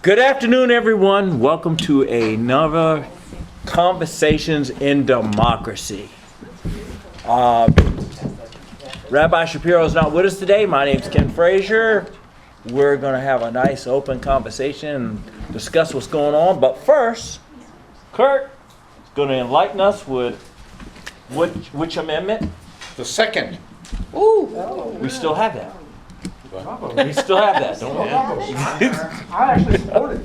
Good afternoon, everyone. Welcome to another Conversations in Democracy. Rabbi Shapiro is not with us today. My name's Ken Frazier. We're going to have a nice open conversation and discuss what's going on. But first, Kurt is going to enlighten us with which amendment? The second. Ooh, we still have that. We still have that, don't we? I actually support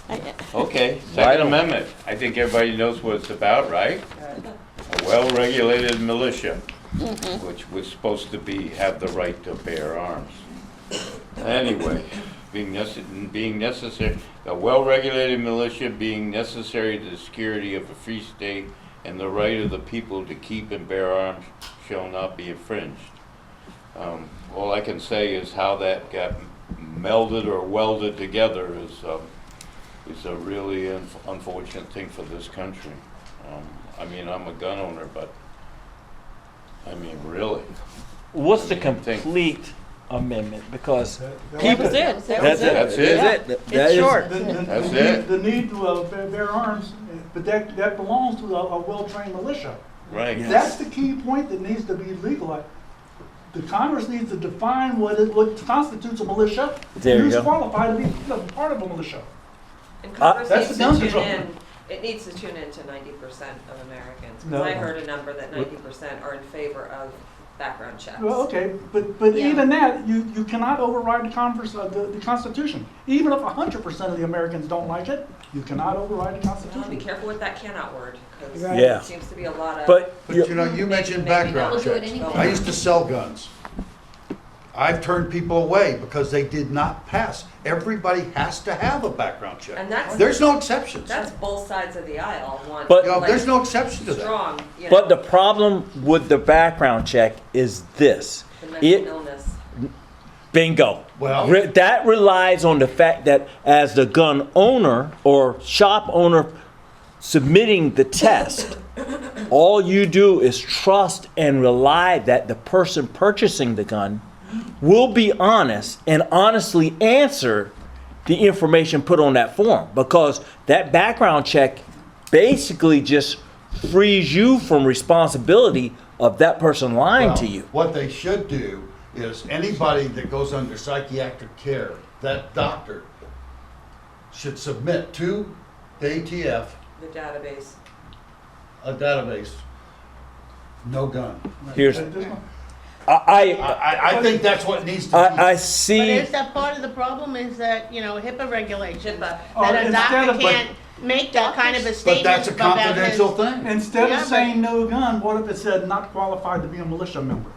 it. Okay, Second Amendment. I think everybody knows what it's about, right? A well-regulated militia, which was supposed to have the right to bear arms. Anyway, being necessary, a well-regulated militia being necessary to the security of a free state and the right of the people to keep and bear arms shall not be infringed. All I can say is how that got melded or welded together is a really unfortunate thing for this country. I mean, I'm a gun owner, but I mean, really. What's the complete amendment? Because people. That's it. That's it. It's short. That's it. The need to bear arms, but that belongs to a well-trained militia. Right. That's the key point that needs to be legalized. The Congress needs to define what constitutes a militia. There you Who's go. qualified to be part of a militia. And Congress That's needs the to gun tune control. in. It needs to tune in to 90% of Americans. No. Because I heard a number that 90% are in favor of background checks. Well, okay, but even that, you cannot override the Constitution. Even if 100% of the Americans don't like it, you cannot override the Well, Constitution. be careful with that cannot word, because Right. Yeah. there seems to be a lot of. But But you know, you mentioned background Maybe not. checks. We'll do it I anyway. used to sell guns. I've turned people away because they did not pass. Everybody has to have a background check. And that's- There's no exceptions. That's both sides of the aisle. One, But- You know, like, there's no exception to that. strong, you know, But the problem with the background check is this. the mental It, illness. bingo. Well- That relies on the fact that as the gun owner or shop owner submitting the test, all you do is trust and rely that the person purchasing the gun will be honest and honestly answer the information put on that form, because that background check basically just frees you from responsibility of that person lying Well, to you. What they should do is anybody that goes under psychiatric care, that doctor should submit to the ATF The database. a database, no gun. Here's This one- I think that's what needs to be. I But see. is that part of the problem is that, you know, HIPAA regulations, HIPAA. that a instead doctor of- can't make that kind of a But statement that's a about confidential his. thing. Instead Yeah, of but- saying no gun, what if it said not qualified to be a militia member?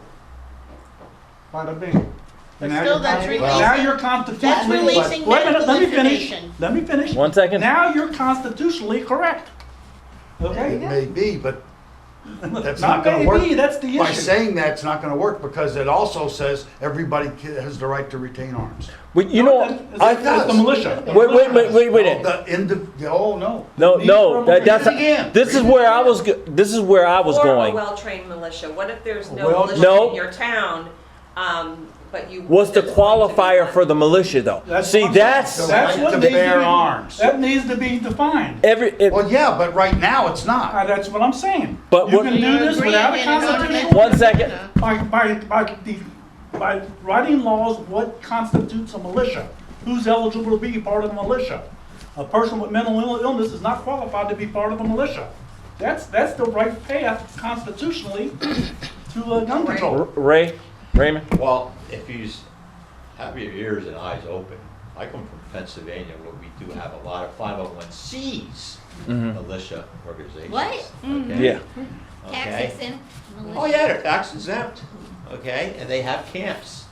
Bada bing. But Now still, you're that's consti- Now releasing- you're constitutionally. releasing Wait a minute, medical let me finish. information. Let me finish. 1 second. Now you're constitutionally correct. It Okay? may be, but that's Not not gonna work. maybe, that's the By issue. saying that, it's not gonna work because it also says everybody has the right to retain arms. But you know, It's I, the militia. wait. Oh, no. No, that's Again. this is where I was. This is where I was Or going. a well-trained militia. What if there's no Well- militia No. in your town, but you... What's the there's going to be qualifier one? for the militia, though? That's See, what I'm that's saying. That's what to needs bear be- arms. That needs to be defined. Well, yeah, but right now it's not. That's what I'm saying. But You what- can do this without a constitution. 1 second. By writing laws, what constitutes a militia? Who's eligible to be part of a militia? A person with mental illness is not qualified to be part of a militia. That's the right path constitutionally to gun control. Raymond. Well, if you have your ears and eyes open, I come from Pennsylvania where we do have a lot of 501Cs, militia organizations. What? Mm-hmm. Okay? Yeah. Okay. Tax exempt militia. Oh yeah, they're tax exempt, okay, and they have camps.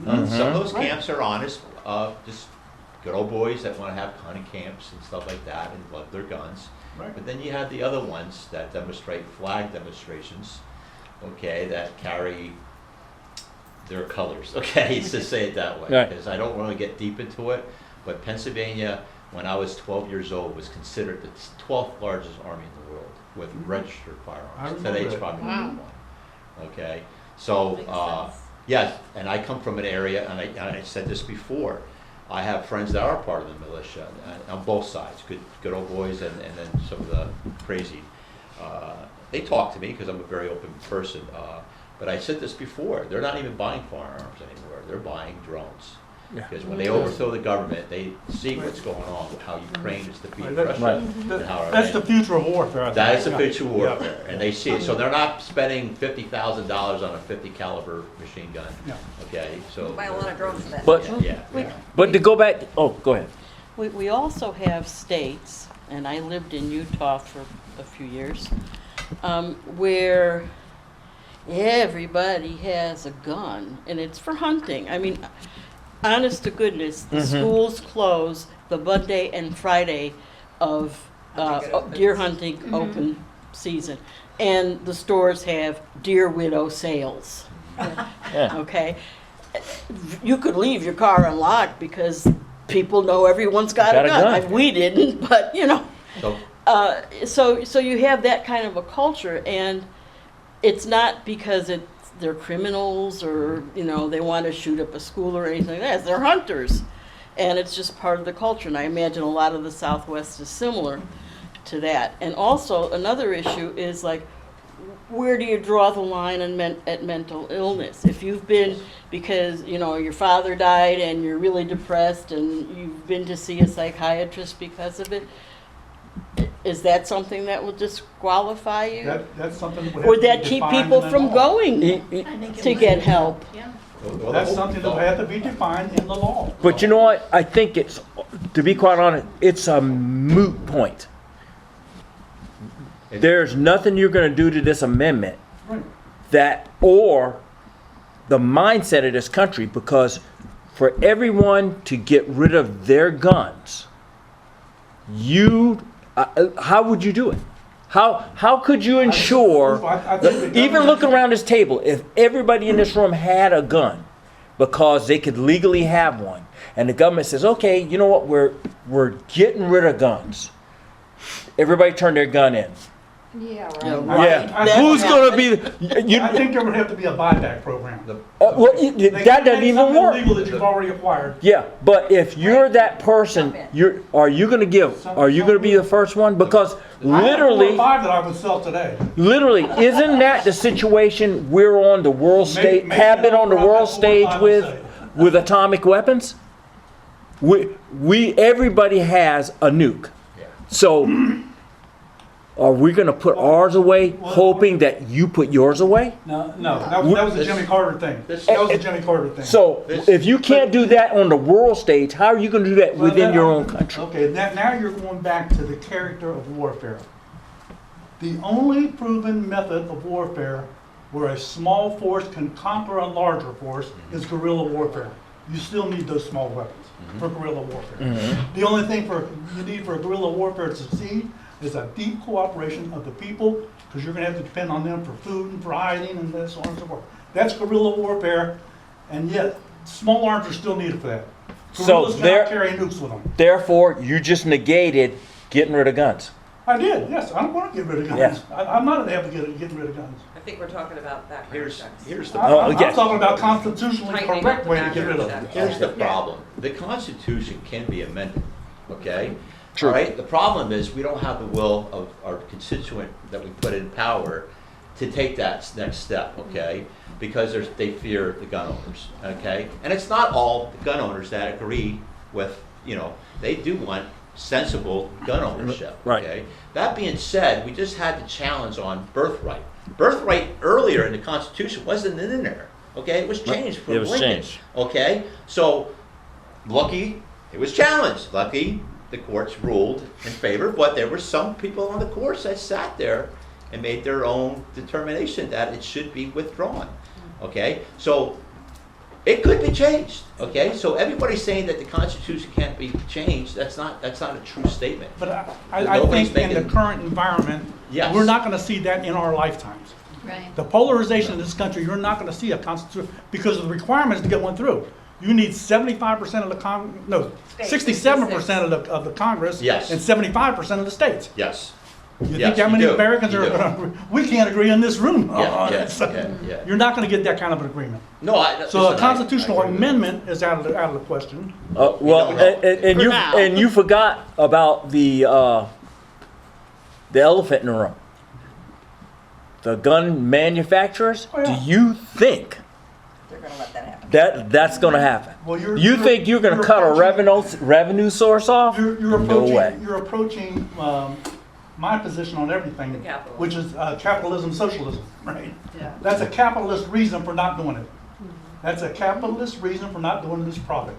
Some of those Right. camps are honest, just good old boys that want to have hunting camps and stuff like that and love their guns. Right. But then you have the other ones that demonstrate flag demonstrations, okay, that carry their colors, okay, to say it that way. Right. Because I don't want to get deep into it, but Pennsylvania, when I was 12 years old, was considered the 12th largest army in the world with registered I firearms. remember Today it's that. probably Wow. number one. Okay, so Makes sense. yes, and I come from an area, and I said this before, I have friends that are part of the militia, on both sides, good old boys and then some of the crazy. They talk to me because I'm a very open person, but I said this before, they're not even buying firearms anymore, they're buying drones. Yeah. Because when they overthrow the government, they see what's going on, with how Ukraine is defeating Right. Russia. Right. And how That's the future of warfare, I think. that is the Yeah. future Yeah. warfare, and they see it. So they're not spending $50,000 on a 50 caliber machine gun. Yeah. Okay, so. Buy a lot of drones then. But, Yeah, yeah. but to go back, oh, go ahead. We also have states, and I lived in Utah for a few years, where everybody has a gun, and it's for hunting. I mean, honest to goodness, the schools close the Monday and Friday of Hunting it opens. deer hunting open season, and the stores have deer widow sales. Yeah. Okay, you could leave your car unlocked because people know everyone's got a gun. We didn't, but you know. So, So you have that kind of a culture, and it's not because they're criminals or you know they want to shoot up a school or anything like that. They're hunters, and it's just part of the culture. And I imagine a lot of the Southwest is similar to that. And also another issue is like, where do you draw the line at mental illness? If you've been, because you know your father died and you're really depressed and you've been to see a psychiatrist because of it, is that something that will disqualify you? That's something that would have Would to be that keep defined people in the from law. going E- e- to get help? well, That's the whole- something that would have to be defined in the law. But you know what? I think it's, to be quite honest, it's a moot point. There's nothing you're going to do to this amendment Right. that, or the mindset of this country, because for everyone to get rid of their guns, how would you do it? How could you ensure, I think the even government- looking around this table, if everybody in this room had a gun because they could legally have one, and the government says, okay, you know what, we're getting rid of guns. Everybody turn their gun in. Yeah, Yeah, right. right. Yeah, That- who's going to be? I think there would have to be a buyback program. Well, They that can't doesn't take even something work. illegal that you've already acquired. Yeah, but if you're that person, are you going to be the first one? Because I have literally, 5 that I would sell today. isn't that the situation we're on the world stage, have been on the world stage with atomic weapons? Everybody has a nuke. So are we going to put ours away, hoping that you put yours away? No, that was a Jimmy Carter thing. This- That was a Jimmy Carter thing. So if you can't do that on the world stage, how are you going to do that Well, within then- your own country? Okay, now you're going back to the character of warfare. The only proven method of warfare where a small force can conquer a larger force is guerrilla warfare. You still need those small weapons for guerrilla warfare. The only thing you need for guerrilla warfare to succeed is a deep cooperation of the people, because you're going to have to depend on them for food and for hiding and so on and so forth. That's guerrilla warfare, and yet small arms are still needed for that. So Guerrillas there- cannot carry nukes with them. Therefore, you just negated getting rid of guns. I did, yes. I don't want to get rid of guns. I'm not an advocate of getting rid of guns. I think we're talking about background Here's checks. the Oh, I'm yes. talking about constitutionally Tightening correct up the way to get rid of background them. Here's the problem. The Constitution can be amended, okay? True. All right? The problem is we don't have the will of our constituent that we put in power to take that next step, okay? Because they fear the gun owners, okay? And it's not all the gun owners that agree with, they do want sensible gun ownership, Right. okay? That being said, we just had the challenge on birthright. Birthright earlier in the Constitution wasn't in there, okay? It was changed from It was Lincoln, changed. okay? So, lucky it was challenged. Lucky the courts ruled in favor, but there were some people on the courts that sat there and made their own determination that it should be withdrawn, okay? So, it could be changed, okay? So everybody's saying that the Constitution can't be changed. That's not a true statement. But I Nobody's think in the making- current environment, Yes. we're not going to see that in our lifetimes. Right. The polarization in this country, you're not going to see a constitution because of the requirements to get one through. You need 75% of the 67% of the Congress Yes. and 75% of the states. Yes. You Yes, think that you many do. Americans You are do. gonna agree? We can't agree in this room. Yeah, yeah, So yeah. You're not gonna get that kind of an agreement. No, So listen, a constitutional I agree with you. amendment is out of the question. Well, No. and For you now. and you forgot about the elephant in the room. The gun manufacturers. Oh, yeah. Do you think They're gonna let that happen. that's going to happen? Well, You think you're going to cut a revenue source off? You're No way. approaching my position on everything, The capitalism. which is capitalism, socialism, right? Yeah. That's a capitalist reason for not doing it. That's a capitalist reason for not doing this profit.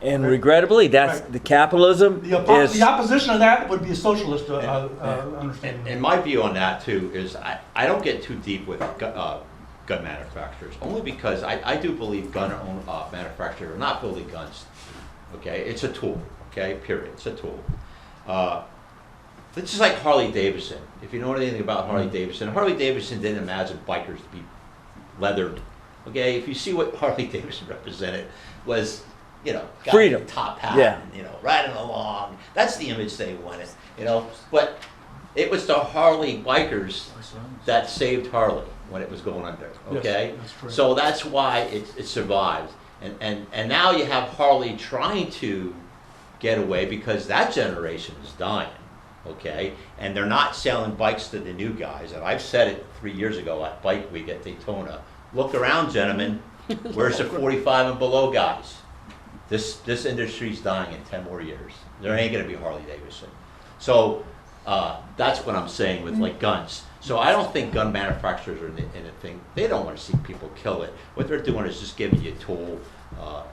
And regrettably, that's Right. the capitalism The is. opposition of that would be a socialist understanding. And my view on that too is I don't get too deep with gun manufacturers, only because I do believe manufacturers are not building guns. Okay, it's a tool. Okay, period. It's a tool. It's just like Harley Davidson. If you know anything about Harley Davidson didn't imagine bikers to be leathered. Okay, if you see what Harley Davidson represented was, you know, guy Freedom. with a top hat, Yeah. and, you know, riding along. That's the image they wanted, you know. But it was the Harley bikers that saved Harley when it was going under. Okay, Yes, that's correct. so that's why it survived. And now you have Harley trying to get away because that generation is dying. Okay, and they're not selling bikes to the new guys. And I've said it 3 years ago at Bike Week at Daytona. Look around, gentlemen. Where's the 45 and below guys? This industry's dying in 10 more years. There ain't gonna be Harley Davidson. So that's what I'm saying with like guns. So I don't think gun manufacturers are in a thing. They don't want to see people kill it. What they're doing is just giving you a tool,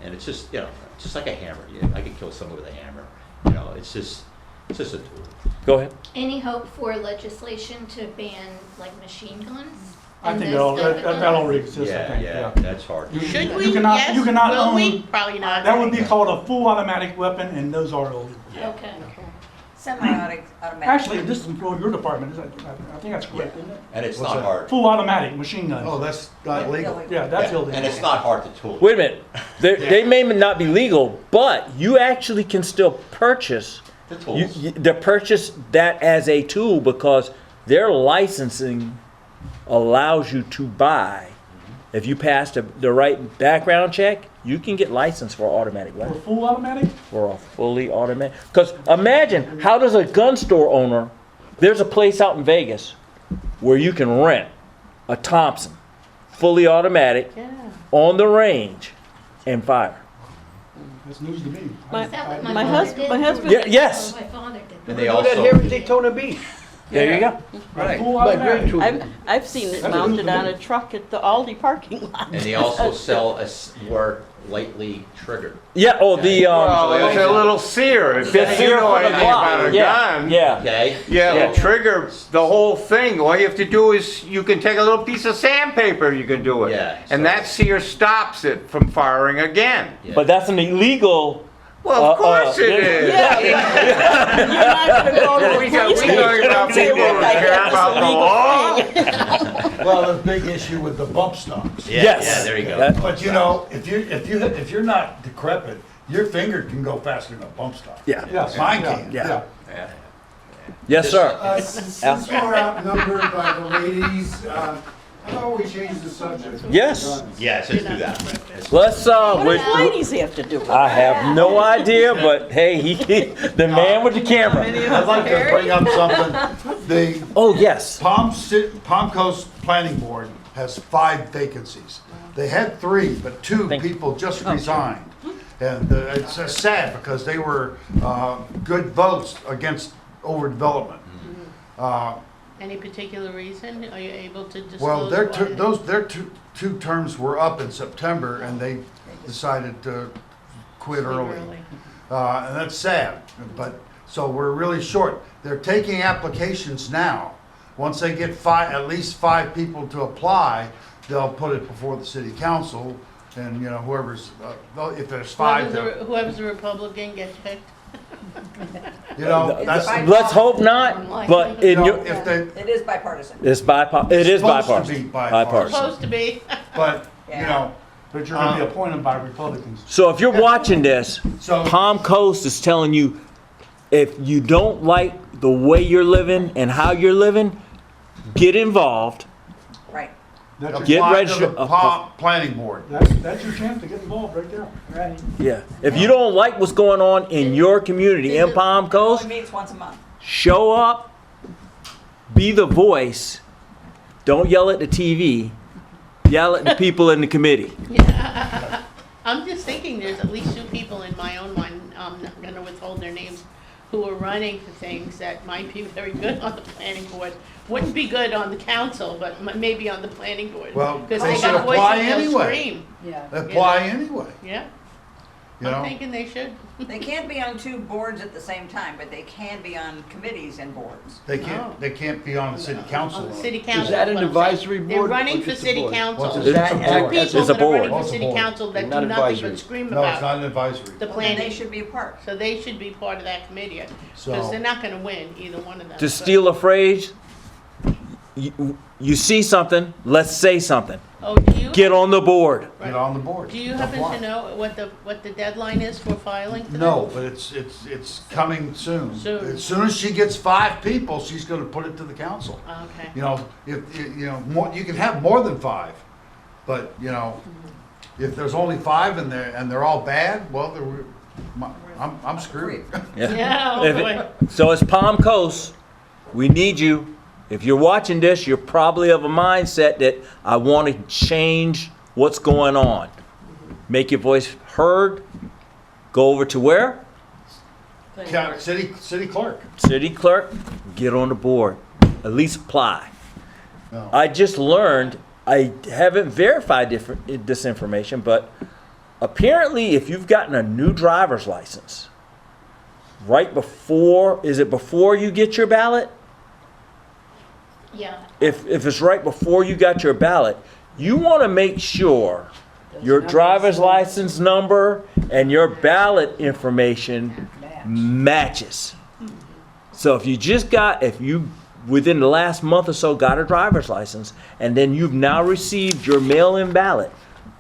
and it's just, you know, just like a hammer. I could kill someone with a hammer. You know, it's just a tool. Go ahead. Any hope for legislation to ban like machine guns? I and think those type of that guns? already exists, I think, Yeah, that's hard. You- Should you we? cannot- Yes. you cannot Will we? own- Probably not. That would be called a full automatic weapon, and those are illegal. Okay. Semi-automatic. Actually, this is for your department, I think that's correct, isn't it? And it's What's not that? hard. Full automatic machine guns. Oh, that's not legal. Yeah, that's Yeah, illegal. and it's not hard to tool. Wait a minute. They may not be legal, but you actually can still purchase. The tools. To purchase that as a tool because their licensing allows you to buy. If you pass the right background check, you can get licensed for automatic For weapons. full automatic? For a fully automatic. Because imagine, how does a gun store owner, there's a place out in Vegas where you can rent a Thompson, fully automatic, Yeah. on the range, and fire. That's news to me. My- Is that what my my father husband- did? my husband- Yeah, yes. My father did. And they also, Daytona Beach. There you go. A full My automatic. grandchildren. I've seen it That's mounted news to on me. a truck at the Aldi parking lot. and they also sell a more lightly triggered. Yeah, oh, the, Well, it's a little sear. If the you sear know for the anything Glock. about a Yeah, gun. yeah. Okay. Yeah, Yeah. the trigger, the whole thing, all you have to do is, you can take a little piece of sandpaper, you can do it. Yeah, And so- that sear stops it from firing again. Yeah. But that's an illegal. Well, of course it is. Yeah. You're not gonna go to the We police talking station about and say, people look, who I care got about this the illegal thing. Well, the big issue with the bump stocks. Yeah, Yes. yeah, there you go. That- But you know, if you're not decrepit, your finger can go faster than a bump stock. Yeah. Yes. Mine yeah, can. Yeah. Yes, sir. Since we're outnumbered by the ladies, how about we change the subject? Yes. Yes, let's do that. Let's, What does ladies have to do with it? I have no idea, but hey, the man with the camera. I'd like to bring up something. The Oh, yes. Palm Coast Planning Board has 5 vacancies. They had 3, but 2 people just resigned. And it's sad because they were good votes against overdevelopment. Any particular reason? Are you able to disclose? Well, why? their two terms were up in September, and they decided to quit early. And that's sad, but, so we're really short. They're taking applications now. Once they get at least 5 people to apply, they'll put it before the city council, and, you know, whoever's, if there's 5, Whoever's the Republican gets picked. you know, that's. Let's hope not, but You in know, your, if they, It is bipartisan. it is supposed bipartisan. to be bipartisan. Supposed to be. But, you Yeah. know, But you're gonna be appointed by Republicans. So if you're watching this, so. Palm Coast is telling you if you don't like the way you're living and how you're living, get involved. Right. That's Get your, Apply to registered. the planning board. that's your chance to get involved right there. Right. Yeah. If you don't like what's going on in your community in Palm It Coast, only meets once a month. show up, be the voice. Don't yell at the TV. Yell at the people in the committee. I'm just thinking there's at least 2 people in my own mind, I'm not gonna withhold their names, who are running for things that might be very good on the planning board. Wouldn't be good on the council, but maybe on the planning board. Well, Because they they should got apply voices, they'll anyway. scream. Yeah. Apply anyway, Yeah, you I'm know? thinking they should. They can't be on 2 boards at the same time, but they can be on committees and boards. They can't be on the city council. On the city council. Is that an but I'm advisory saying board They're running or for just a city board? council. What's Is that? that- There are It's people a that are running board. for city council that Not do nothing advisory. but scream No, it's about not an advisory. the Well, then planning. they should be a part. So they should be part of that committee, So- because they're not gonna win, either one of them. To but- steal a phrase, you see something, let's say something. Oh, do you? Get on the board. Get on the board. Do you happen Apply. to know what the deadline is for filing for that? No, but it's coming soon. Soon. As soon as she gets 5 people, she's gonna put it to the council. Okay. You know, if, you know, more, you can have more than 5, but, you know, if there's only 5 and they're all bad, well, I'm screwed. Yeah, oh If boy. it- So it's Palm Coast. We need you. If you're watching this, you're probably of a mindset that I want to change what's going on. Make your voice heard. Go over to where? City clerk. City clerk. Get on the board. At least apply. No. I just learned, I haven't verified this information, but apparently if you've gotten a new driver's license, right before, is it before you get your ballot? Yeah. If it's right before you got your ballot, you want to make sure your driver's license number and your ballot information matches. So if you within the last month or so got a driver's license and then you've now received your mail-in ballot,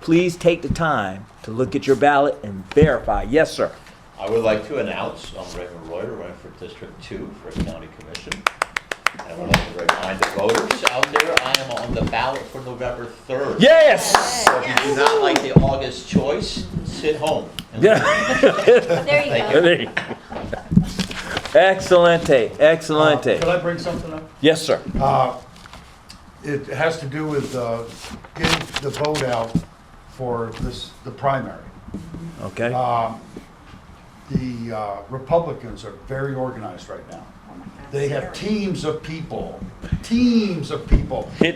please take the time to look at your ballot and verify. Yes, sir. I would like to announce, I'm Raymond Reuter, running for District 2 for County Commission. And I would like to remind the voters out there, I am on the ballot for November 3rd. Yes! So if you do not like the August choice, sit home. Yeah. There you go. Excellente, excellente. Could I bring something up? Yes, sir. It has to do with getting the vote out for the primary. Okay. The Republicans are very organized right now. They have teams of people Hitting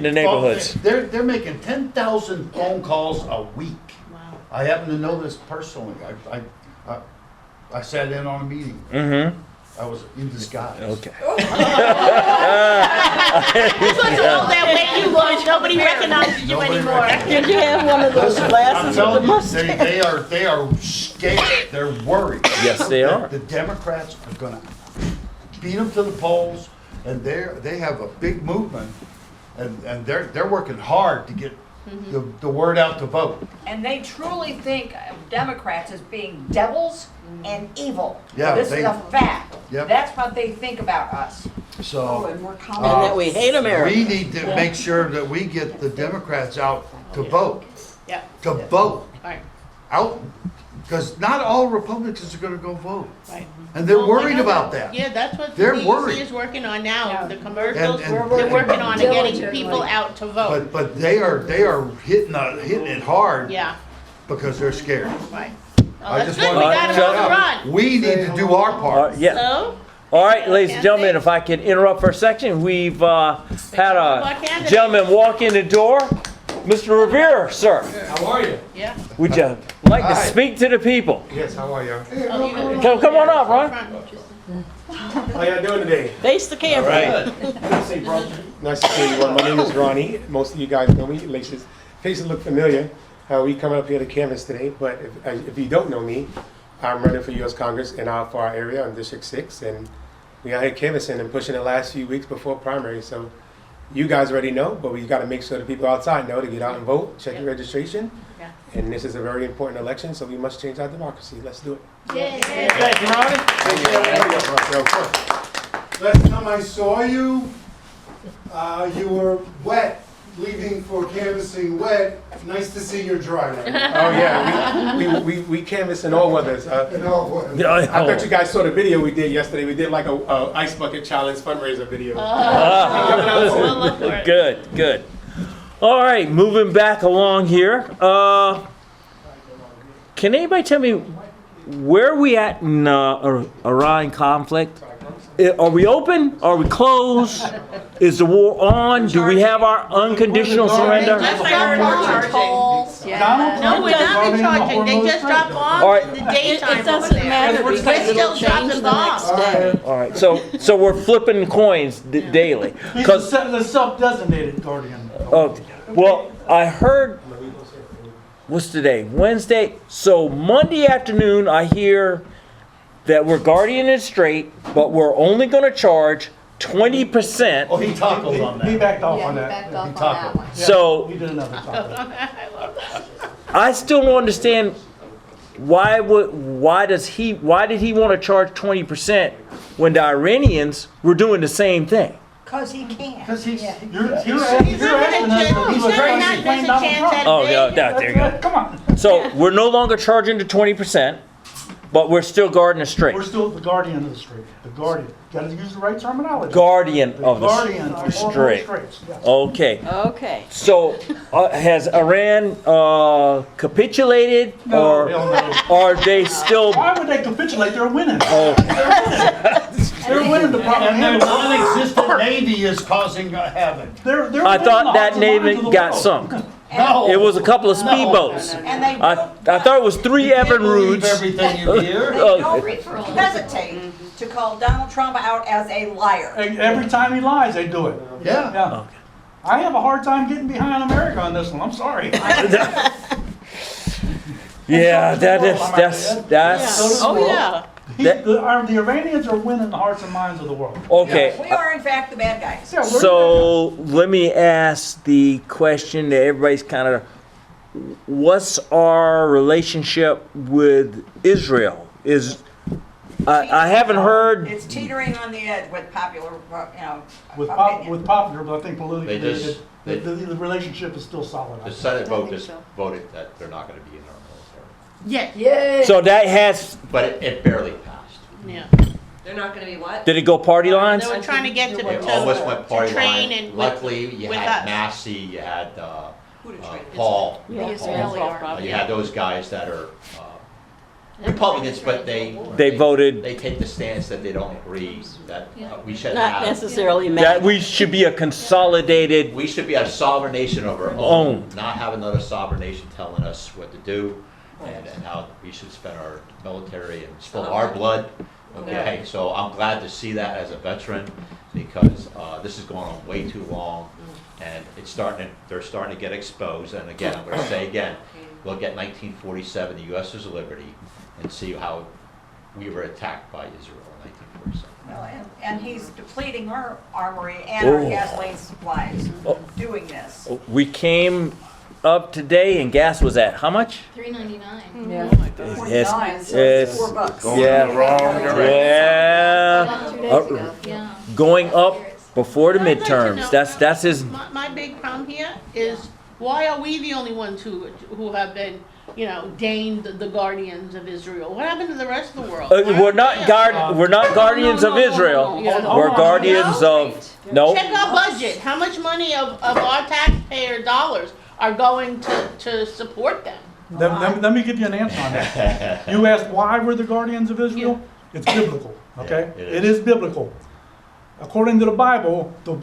the neighborhoods. They're making 10,000 phone calls a week. Wow. I happen to know this personally. I sat in on a meeting. Mm-hmm. I was in disguise. Okay. This was all that way you lost, nobody recognizes you Nobody anymore. Did you have one of those Listen, I'm glasses with the telling you, mustache? they are scared. They're worried. Yes, they are. The Democrats are gonna beat them to the polls, and they have a big movement, and they're working hard to get the word out to vote. And they truly think of Democrats as being devils and evil. Yeah, This is they- a fact. Yep. That's what they think about us. So And that we hate America. we need to make sure that we get the Democrats out to vote, Yeah, to vote right, out, because not all Republicans are gonna go vote, right. and they're Well, worried like I about said, that. Yeah, that's what They're the worried. DEC is working on now, Yeah. the commercials, And- they're working on it, getting people out to vote. But they are hitting it hard Yeah, because they're scared. right. Well, I that's just good, we wanted got to them on tell the you, run. we need to do our part. Yeah. So, All right, ladies and gentlemen, if I can interrupt for a second, we've had a gentleman walk in the door. Mr. Revere, sir, How are you? yeah. would you like to Hi. speak to the people? Yes, how are you? Oh, you gotta- Come on up, Ron. How y'all doing today? Face the camera. Nice to see you. My name is Ronnie. Most of you guys know me. Faces look familiar. We coming up here to canvas today, but if you don't know me, I'm running for U.S. Congress in our far area in District 6, and we out here canvassing and pushing the last few weeks before primary, so you guys already know, but we got to make sure the people outside know to get out and vote, check your registration. Yeah. And this is a very important election, so we must change our democracy. Let's do it. Thank you, Ronnie. Last time I saw you, you were wet, leaving for canvassing wet. Nice to see you're dry right now. Oh yeah, we canvass in all weathers. I thought you guys saw the video we did yesterday. We did like a ice bucket challenge fundraiser video. Good. All right, moving back along here. Can anybody tell me where are we at in Iran conflict? Are we open? Are we closed? Is the war on? Do we have our unconditional surrender? Just dropped bombs. No, we're not recharging. They just drop bombs All right. in the daytime. It doesn't matter We're because it'll still change dropping the next bombs. day. All right, so we're flipping coins daily. He's Cause the self-designated guardian. well, I heard. What's today? Wednesday. So Monday afternoon, I hear that we're guardian and straight, but we're only going to charge 20%. Oh, he tackled on He that. backed off Yeah, on he that. backed off on tackled. that one. So He did another tackle. I still don't understand why did he want to charge 20% when the Iranians were doing the same thing? Because he can't. Because you're He's asking not us gonna to he's not explain a Donald chance Trump. at Oh, it. yeah, there you go. Come on. So we're no longer charging the 20%, but we're still guarding the straight. We're still the guardian of the street. The guardian. Got to use the right terminology. Guardian The of guardian the of all straight. streets. Yes. Okay. Okay. So has Iran capitulated, No, or hell no. are they still? Why would they capitulate? They're winning. Oh, They're winning the problem. And the non-existent Navy is causing havoc. They're I winning thought the that hearts and minds Navy of the got world. sunk. No. It was a couple of speedboats. And they I thought it was 3 You can't believe Evinrudes. everything you hear. They don't hesitate to call Donald Trump out as a liar. And every time he lies, they do it. Yeah. Yeah. Okay. I have a hard time getting behind America on this one. I'm sorry. Yeah, So that's does the Oh, world. yeah. The Iranians are winning the hearts and minds of the world. okay. We are in fact the bad guys. Yeah, we're So let me ask the question that everybody's kind of, what's our relationship with Israel? I haven't heard. It's teetering on the edge with popular, with popular, but I think politically, They just- the relationship is still solid. I The think. Senate vote think just so. voted that they're not gonna be in our military. Yeah, So that has, But it barely passed. yeah. They're not gonna be what? did it go party lines? They were trying to get to It the, almost went party train line. and with- Luckily, you with had us. Massey, you had Who to train? Paul. Yeah, Paul. Israeli are. You had those guys that are Republicans, but They they voted take the stance that they don't agree that we should Not have. necessarily that mad. we should be a consolidated. We should be a sovereign nation of our own, not have another sovereign nation telling us what to do and how we should spend our military and spill our blood. Okay, so I'm glad to see that as a veteran because this is going on way too long and they're starting to get exposed. And again, I'm going to say again, look at 1947, the U.S. was a liberty, and see how we were attacked by Israel in 1947. Well, and he's depleting our armory and our Oh. gasoline supplies Oh. doing this. We came up today and gas was at how much? $3.99. Yeah. 49, so it's- it's $4. Yeah. Yeah. About 2 days ago. Yeah. Going up before the I'd like to midterms. know- That's his. My big problem here is why are we the only ones who have been, deigned the guardians of Israel? What happened to the rest of the world? We're not guardians of Israel. no. We're guardians of no. Check our budget. How much money of our taxpayer dollars are going to support them? Let me give you an answer on that. You asked why we're the guardians of Israel? It's biblical, okay? Yeah, It is biblical. According to the Bible, the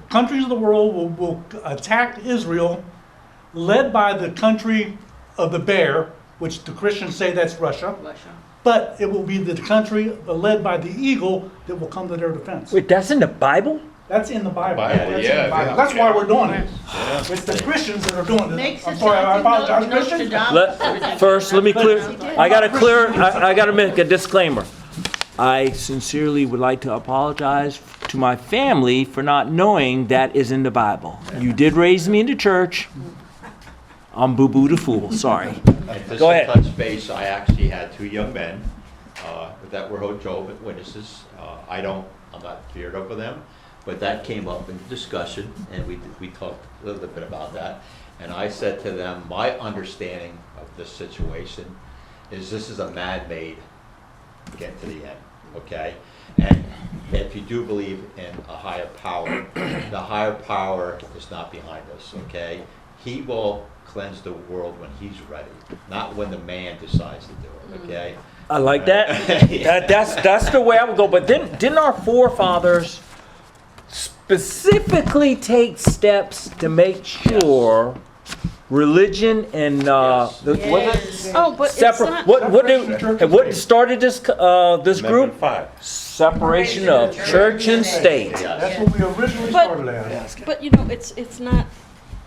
countries of the world will attack Israel, led by the country of the bear, which the Christians say that's Russia. But it will be the country led by the eagle that will come to their defense. Wait, that's in the Bible? That's in the Bible. Bible, That's in the yeah, Bible. yeah. That's why we're doing it. It's the Christians that are doing this. Makes I'm it sorry, I sound apologize, like Christians. First, let me clear. I gotta make a disclaimer. I sincerely would like to apologize to my family for not knowing that is in the Bible. You did raise me in the church. I'm boo-boo the fool, sorry. And just Go to ahead. touch base, I actually had 2 young men that were Jehovah's Witnesses. I'm not feared of them, but that came up in discussion, and we talked a little bit about that. And I said to them, my understanding of this situation is this is a man-made get to the end, okay? And if you do believe in a higher power, the higher power is not behind us, okay? He will cleanse the world when he's ready, not when the man decides to do it, okay? I like that. That's the way I would go. But didn't our forefathers specifically take steps to make sure religion and was it Oh, but it's separate? not. What started this this group? Amendment 5. Separation of church and state. That's what we originally started as. But you know, it's not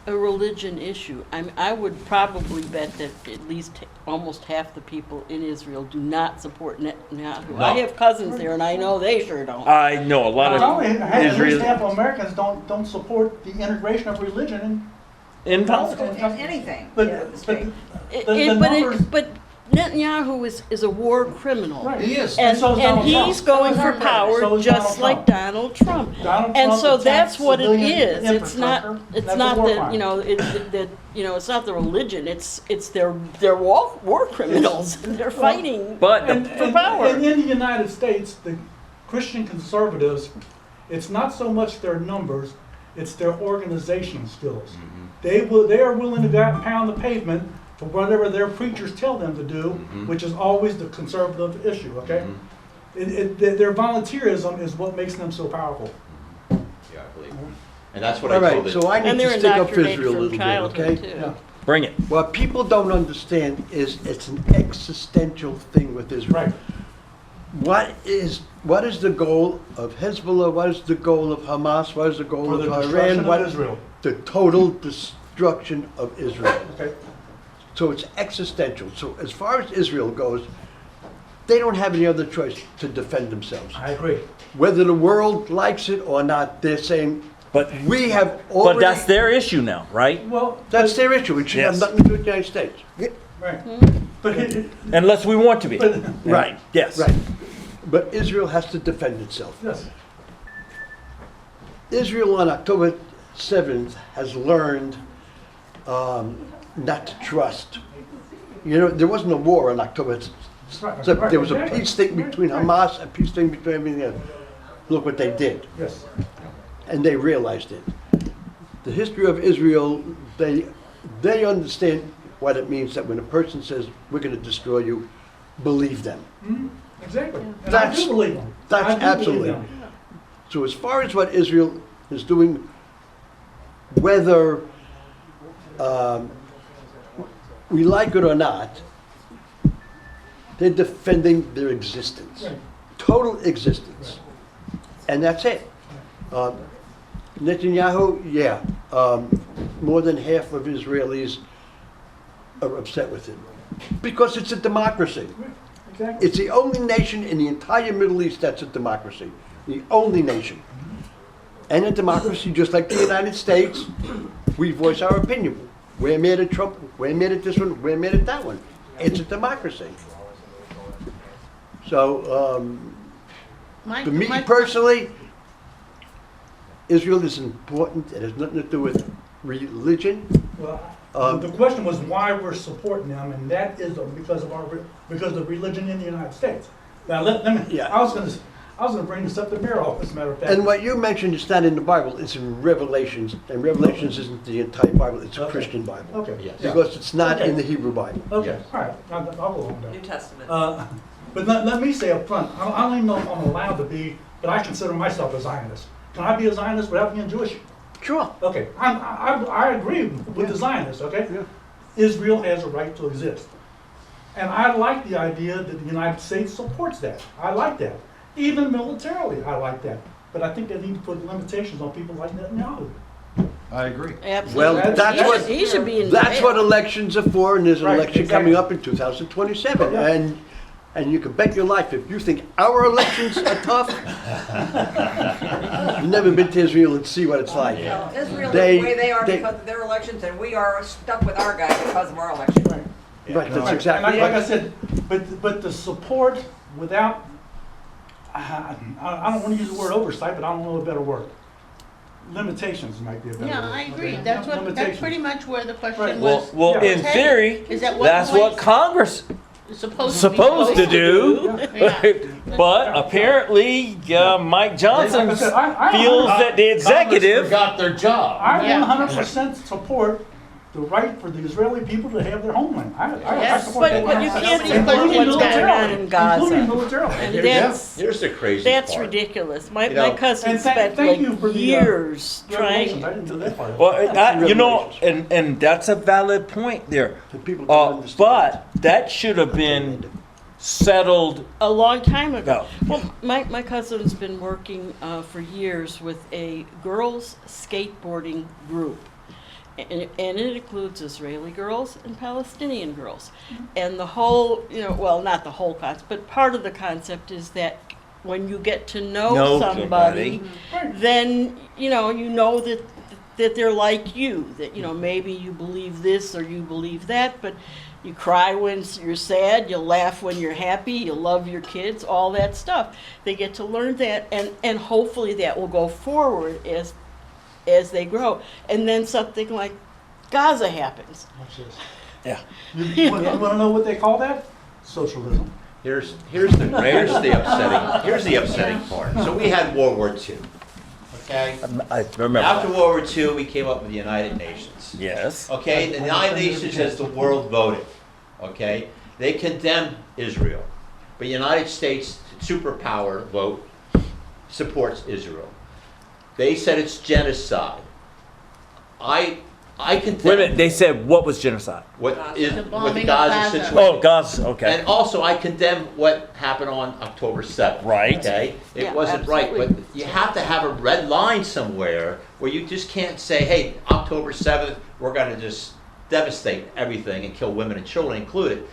a religion issue. I would probably bet that at least almost half the people in Israel do not support Netanyahu. I have cousins there, and I know they sure don't. I know a lot Not only, of at least Israel half of Americans don't support the integration of religion in politics. Anything. But- with the state. the numbers- But Netanyahu is a war criminal. Right. He is. And, so is and Donald Trump. he's going So for is power Donald just Trump. like Donald Trump. Donald And Trump so attacks that's what it civilian is. It's not. infrastructure. It's That's a not war that crime. you know. It's not the religion. It's they're war criminals. And they're fighting But for power. And in the United States, the Christian conservatives, it's not so much their numbers, it's their organizational skills. They are willing to go out and pound the pavement for whatever their preachers tell them to do, which is always the conservative issue, okay? Their volunteerism is what makes them so powerful. Yeah, I believe. And that's what All I told right, it. so I And need they're to stick up for indoctrinated Israel a from little bit, childhood okay? too. Yeah. bring it. What people don't understand is it's an existential thing with Israel. Right. What is the goal of Hezbollah? What is the goal of Hamas? What is the goal For the of destruction Iran? of What is Israel. the total destruction of Israel? Okay. So it's existential. So as far as Israel goes, they don't have any other choice to defend themselves. I agree. Whether the world likes it or not, they're saying, But we have but already... that's their issue now, right? Well, That's their issue. It should Yes. have nothing to do with the United States. right. But Unless we want to be. Right. Yes. Right. But Israel has to defend itself. yes. Israel on October 7th has learned not to trust. You know, there wasn't a war on October 7th. There was a peace thing between Hamas, a peace thing between everything else. Look what they did. Yes. And they realized it. The history of Israel, they understand what it means that when a person says, we're going to destroy you, believe them. Exactly. And I That's- do believe them. that's I do believe absolutely- them. So as far as what Israel is doing, whether we like it or not, they're defending their existence, Right. total existence, and that's it. Netanyahu, yeah, more than half of Israelis are upset with him because it's a democracy. Exactly. It's the only nation in the entire Middle East that's a democracy. The only nation. And a democracy, just like the United States, we voice our opinion. We're mad at Trump, we're mad at this one, we're mad at that one. It's a democracy. So, for me personally, Israel is important. It has nothing to do with religion. Well, the question was why we're supporting them, and that is because of religion in the United States. Now let me. Yeah. I was gonna bring this up to Merrill, as a matter of fact. And what you mentioned is not in the Bible, it's in Revelations. And Revelations isn't the entire Bible, it's a Okay. Christian Bible. Okay. Yes. yeah. Because it's not Okay. in the Hebrew Bible. Okay. Yes. All right. I'll go along with New that. Testament. But let me say up front, I don't even know if I'm allowed to be, but I consider myself a Zionist. Can I be a Zionist without being Jewish? Sure. Okay, I agree with the Zionists, okay? Yeah. Israel has a right to exist. And I like the idea that the United States supports that. I like that. Even militarily, I like that. But I think they need to put limitations on people like Netanyahu. I agree. Absolutely. Well, that's He what- should- he should be in That's jail. what elections are for, and there's an Right, election exactly. coming up in 2027. Yeah. And And you can bet your life, if you think our elections are tough, you've never been to Israel and see what it's like. Well, Israel is They- the way they are they- because of their elections, and we are stuck with our guy because of our election. Right, that's And exactly like I right. said, but the support without, I don't want to use the word oversight, but I don't know a better word. Limitations might be a better word. Yeah, I agree. Okay? That's Limitations. pretty much where the Right. question Well, was. well, Yeah. in theory, Is at what that's point what Congress is is supposed to do. Yeah. But apparently, Mike Johnson Like I said, I- feels that the executive. Forgot their job. I Yeah. 100% support the right for the Israeli people to have their homeland. I Yes, support that. but you 100%. can't Including support what's going militarily. on in Gaza. Including militarily. And Here's the crazy that's part. ridiculous. My, You know, my cousin And spent thank you like for the, years Regulations, I trying. didn't know that part. Well, you know, and that's a valid point there. The people don't understand. But that should have been settled. A long time ago. No. Well, my cousin's been working for years with a girls' skateboarding group. And it includes Israeli girls and Palestinian girls. And the whole, well, not the whole concept, but part of the concept is that when you get to know somebody, then, you know that they're like you, that, maybe you believe this or you believe that, but you cry when you're sad, you laugh when you're happy, you love your kids, all that stuff. They get to learn that, and hopefully that will go forward as they grow. And then something like Gaza happens. Watch this. Yeah. You want to know what they call that? Socialism. Here's the upsetting part. So we had World War II. Okay? I remember. After that. World War II, we came up with the United Nations. Yes. Okay, the United Nations as the world voted. Okay, they condemned Israel, but the United States superpower vote supports Israel. They said it's genocide. I condemn. Wait a minute. They said what was genocide? What is The with the bombing of Gaza Gaza. situation? Oh, Gaza. Okay. And also, I condemn what happened on October 7th. Right. Okay? It Yeah, wasn't right, but absolutely. you have to have a red line somewhere where you just can't say, hey, October 7th, we're going to just devastate everything and kill women and children included.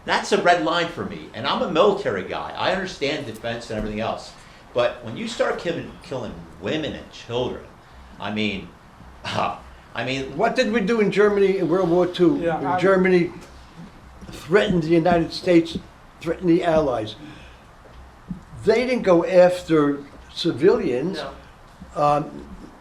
That's a red line for me. And I'm a military guy. I understand defense and everything else. But when you start killing women and children, I mean, What did we do in Germany in World War II? Yeah, When Germany threatened the United States, threatened the Allies. They didn't go after civilians. No.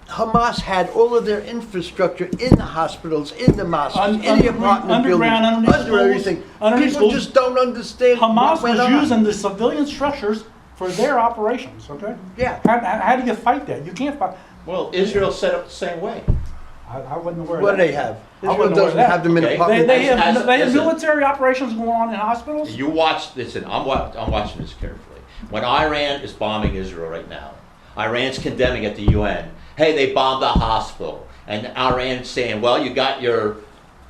Hamas had all of their infrastructure in the hospitals, in the mosques, in the apartment buildings, underground, underneath under schools, everything. underneath People schools. just don't understand Hamas what went was on. using the civilian structures for their operations, okay? Yeah. How do you fight that? You can't fight. well, Israel set up the same way. I wasn't aware of What that. do they have? I Israel wouldn't know doesn't that. have them in Okay. apartment They As- have listen. military operations going on in hospitals? You watch, listen, I'm watching this carefully. When Iran is bombing Israel right now, Iran's condemning at the UN, hey, they bombed a hospital. And Iran's saying, well, you got your,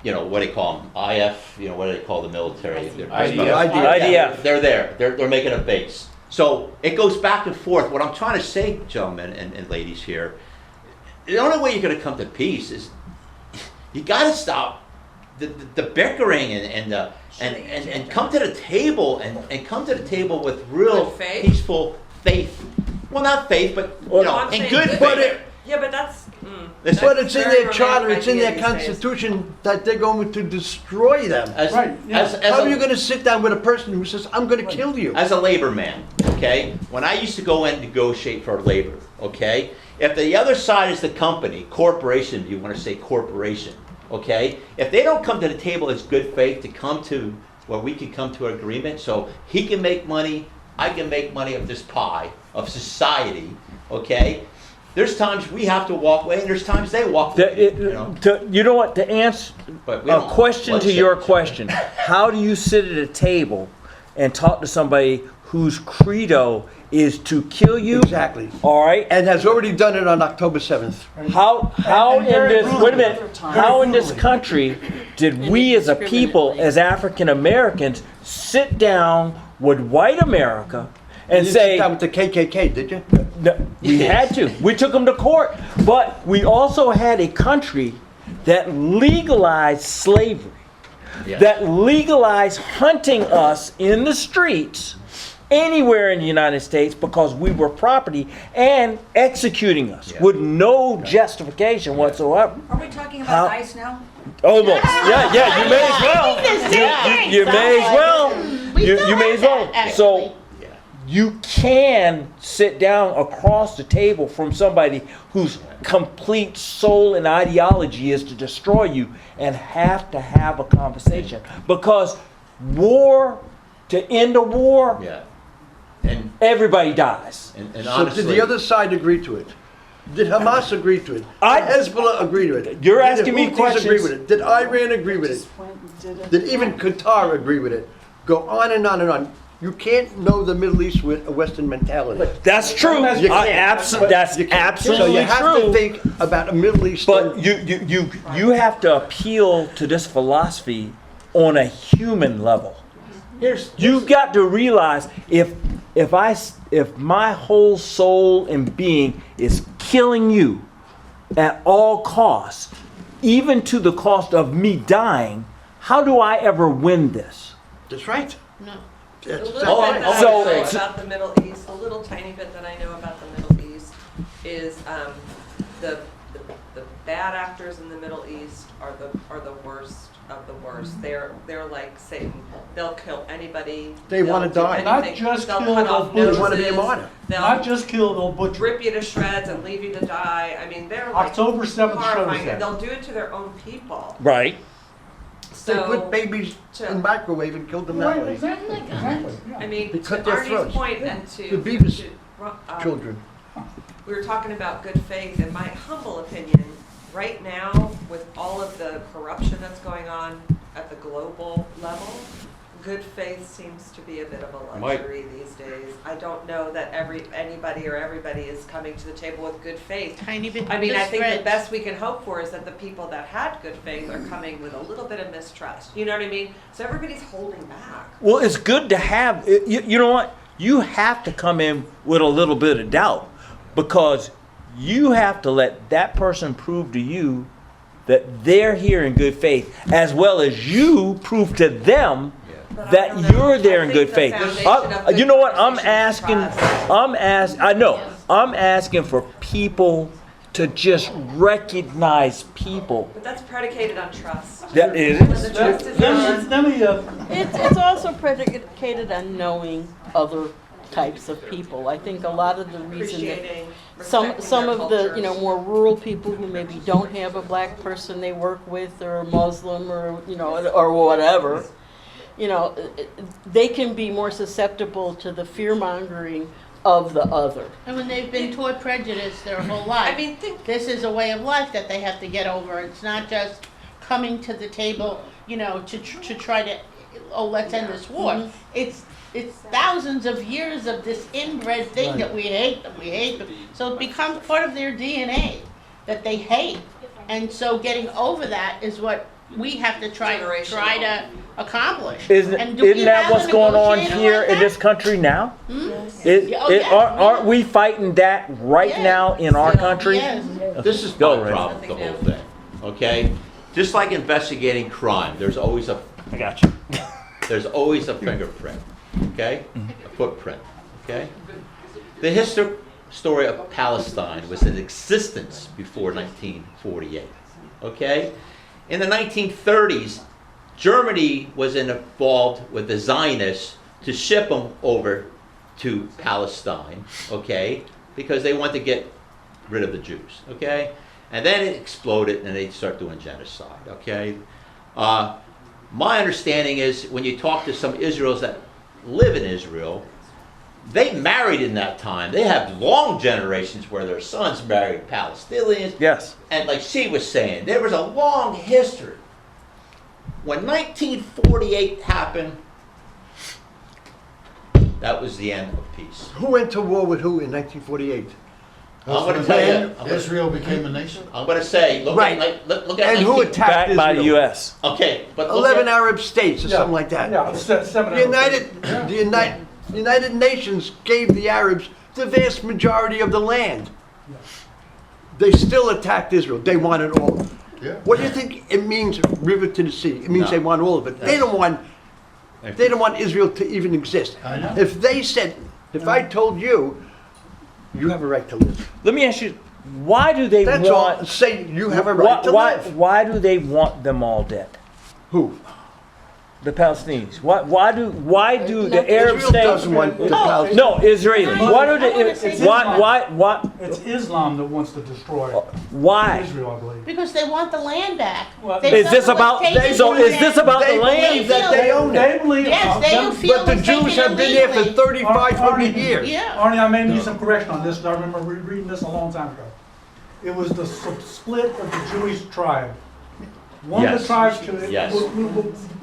what do they call them? IF, what do they call the military? IDF. They're there. They're making a base. So it goes back and forth. What I'm trying to say, gentlemen and ladies here, the only way you're going to come to peace is you got to stop the bickering and come to the table and come to the table with real Good faith? peaceful faith. Well, not faith, but No, I'm in saying good good faith. faith. Yeah, but that's. Listen, But it's in Very their charter, romantic it's in their idea these days. constitution that they're going to destroy them. as, Right, yeah. as How a- are you going to sit down with a person who says, I'm going to kill you? as a labor man, okay, when I used to go in and negotiate for labor, okay, if the other side is the company, corporation, you want to say corporation, okay, if they don't come to the table as good faith to come to where we can come to an agreement so he can make money, I can make money of this pie of society, okay, there's times we have to walk away and there's times they walk away, You know what? To answer But we a don't question to bloodshed your each other. question, how do you sit at a table and talk to somebody whose credo is to kill you? Exactly. All right. And has already done it on October 7th. How And in very this brutally. wait a minute? How in this brutally. country did we as a people, indiscriminately. as African Americans, sit down with white America and You didn't say, sit down with the KKK, did you? no, we had to. We took them to court. But we also had a country that legalized slavery. Yes. that legalize hunting us in the streets anywhere in the United States because we were property and executing us Yeah. with no justification whatsoever. Are we talking How- about ICE now? Almost. Yeah, you may as well. You may as well. You may as well. So you can sit down across the table from somebody whose complete soul and ideology is to destroy you and have to have a conversation. Because war, to end a war, Yeah. And, everybody dies. and So honestly. did the other side agree to it? Did Hamas agree to it? I- Did Hezbollah agree to it? You're Did the asking me Houthis questions. agree with it? Did Iran agree with it? Did even Qatar agree with it? Go on and on and on. You can't know the Middle East with a Western mentality. That's true. You can't. That's You can't. absolutely So you have true. to think about a Middle East. But you have to appeal to this philosophy on a human level. You've got to realize if my whole soul and being is killing you at all costs, even to the cost of me dying, how do I ever win this? That's right. No. The That's little Oh, bit that so- I know about the Middle East, a little tiny bit that I know about the Middle East is the bad actors in the Middle East are the worst of the worst. They're like Satan. They'll kill anybody. They wanna They'll do die. Not anything. just They'll kill, cut they'll off butcher. They want to be a noses. martyr. They'll Not just kill, they'll butcher. rip you to shreds and leave you to die. I mean, they're like October 7th shows horrifying, that. and they'll do it to their own people. Right. They So, put babies to- in microwave and killed them that Right, way. exactly, exactly. yeah. I mean, They to cut their Arnie's throats. point and The Beavis to, Children. we were talking about good faith. In my humble opinion, right now, with all of the corruption that's going on at the global level, good faith seems to be a bit of a Mike. luxury these days. I don't know that anybody is coming to the table with good faith. Tiny bit. I mean, I think the misread. best we can hope for is that the people that had good faith are coming with a little bit of mistrust. You know what I mean? So everybody's holding back. Well, it's good to have, you know what? You have to come in with a little bit of doubt because you have to let that person prove to you that they're here in good faith, as well as you prove to them But I that don't know. you're there I in think good the faith. foundation of good You know what? I'm conversation is asking, trust. I'm asking for people to just recognize people. But that's predicated on trust. That is. When the trust is gone, Let me, It's also predicated on knowing other types of people. I think a lot of the reason that appreciating, some respecting their of the cultures. more rural people who maybe don't have a black person they work with or a Muslim or or whatever, they can be more susceptible to the fear mongering of the other. And when they've been taught prejudice their whole life. I mean, think This is a way of life that they have to get over. It's not just coming to the table, to try to, let's end this war. Mm-hmm. It's thousands of years of this inbred thing that we hate them. So it becomes part of their DNA that they hate. And so getting over that is what we have to try Generational. to accomplish. Isn't And do we that have what's a going on negotiator here like in that? this country now? Yeah, Aren't we fighting that right Yeah. now in our Still, country? Yes. This is Go, my Ray. problem with the whole Nothing thing, okay? Just like investigating crime, there's always a I got you. fingerprint, okay? A footprint, okay? The story of Palestine was in existence before 1948, okay? In the 1930s, Germany was involved with the Zionists to ship them over to Palestine, okay? Because they wanted to get rid of the Jews, okay? And then it exploded and they start doing genocide, okay? My understanding is when you talk to some Israelis that live in Israel, they married in that time. They have long generations where their sons married Palestinians. Yes. And like she was saying, there was a long history. When 1948 happened, that was the end of peace. Who went to war with who in 1948? I'm going to tell you. Israel became a nation. I'm going to say, look Right. at, look at. And who 19 attacked Backed by the Israel? U.S. Okay, but look 11 at, Arab states or Yeah. something like that. yeah, 7 The United Nations gave the Arabs the vast majority of the land. They still attacked Israel. They wanted all. Yeah. What do you think it means, river to the sea? It means No. they want all of it. They don't want Israel to even exist. I know. If they said, if I told you, you have a right to live. Let me ask you, why do they That's all. want? Say you have a right to live. Why do they want them all dead? Who? The Palestinians. Why do the Arab Israel states? doesn't want the Palestinians. No, Israelis. Why do I wanna say they? Why? It's Islam that wants to destroy Why? Israel, I believe. Because they want the land back. Well, They Is this suffer about? what's taken So from is them. this about They the land? believe that they own They it. believe. Yes, they feel But the it's taken Jews have been there for illegally. 3,500 years. Yeah. Arnie, I may need some correction on this, 'cause I remember reading this a long time ago. It was the split of the Jewish tribe. One of the Yes. tribes, Yes.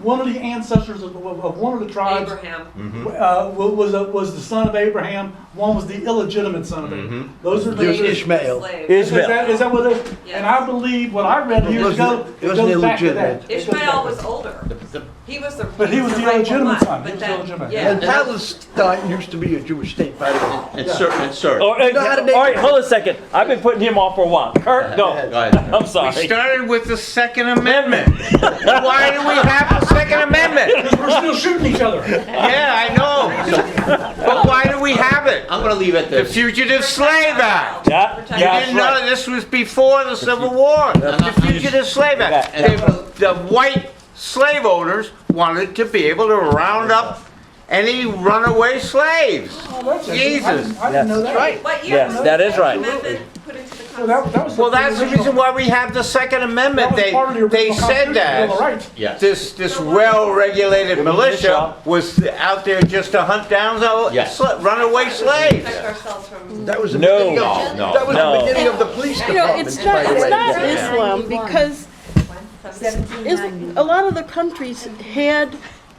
one of the ancestors of one of the tribes Abraham. was the son of Abraham. One was the illegitimate son of Abraham. Those are There's the Ishmael. Slave. Ishmael. Is that what it is? Yes. And I believe what I read years ago, It wasn't goes back to that. illegitimate. It goes back Ishmael to was that. older. He was the. But he was the rightful illegitimate one, son. He but was the then- illegitimate. Yeah. And Palestine used to be a Jewish state, by the way. And sir. Oh, know how to make all right, it- hold on a second. I've been putting him off for a while. Kurt, no. Go ahead. I'm We sorry. started with the Second Amendment. Why do we have the Second Amendment? We're still shooting each other. Yeah, I know. But why do we have it? I'm gonna leave it The this. Fugitive Slave Act. Yeah, You yeah, didn't that's know right. this was before the Civil War. The Fugitive Slave Act. The white slave owners wanted to be able to round up any runaway slaves. Oh, that's it. Jesus. I didn't know Yes. that. Right. What year Yes, was that the is right. amendment put into the Well, that was Well, that's the original- reason why we have the Second Amendment. that was part of the They original said Constitution, Bill of that Rights. Yes. this well-regulated militia was out there just to hunt down the Yes. runaway slaves. Protect ourselves from. That was the No. beginning of, No, that was no. the beginning of the police You know, department. it's by not, the it's way. not Yeah. Islam because a lot of the countries had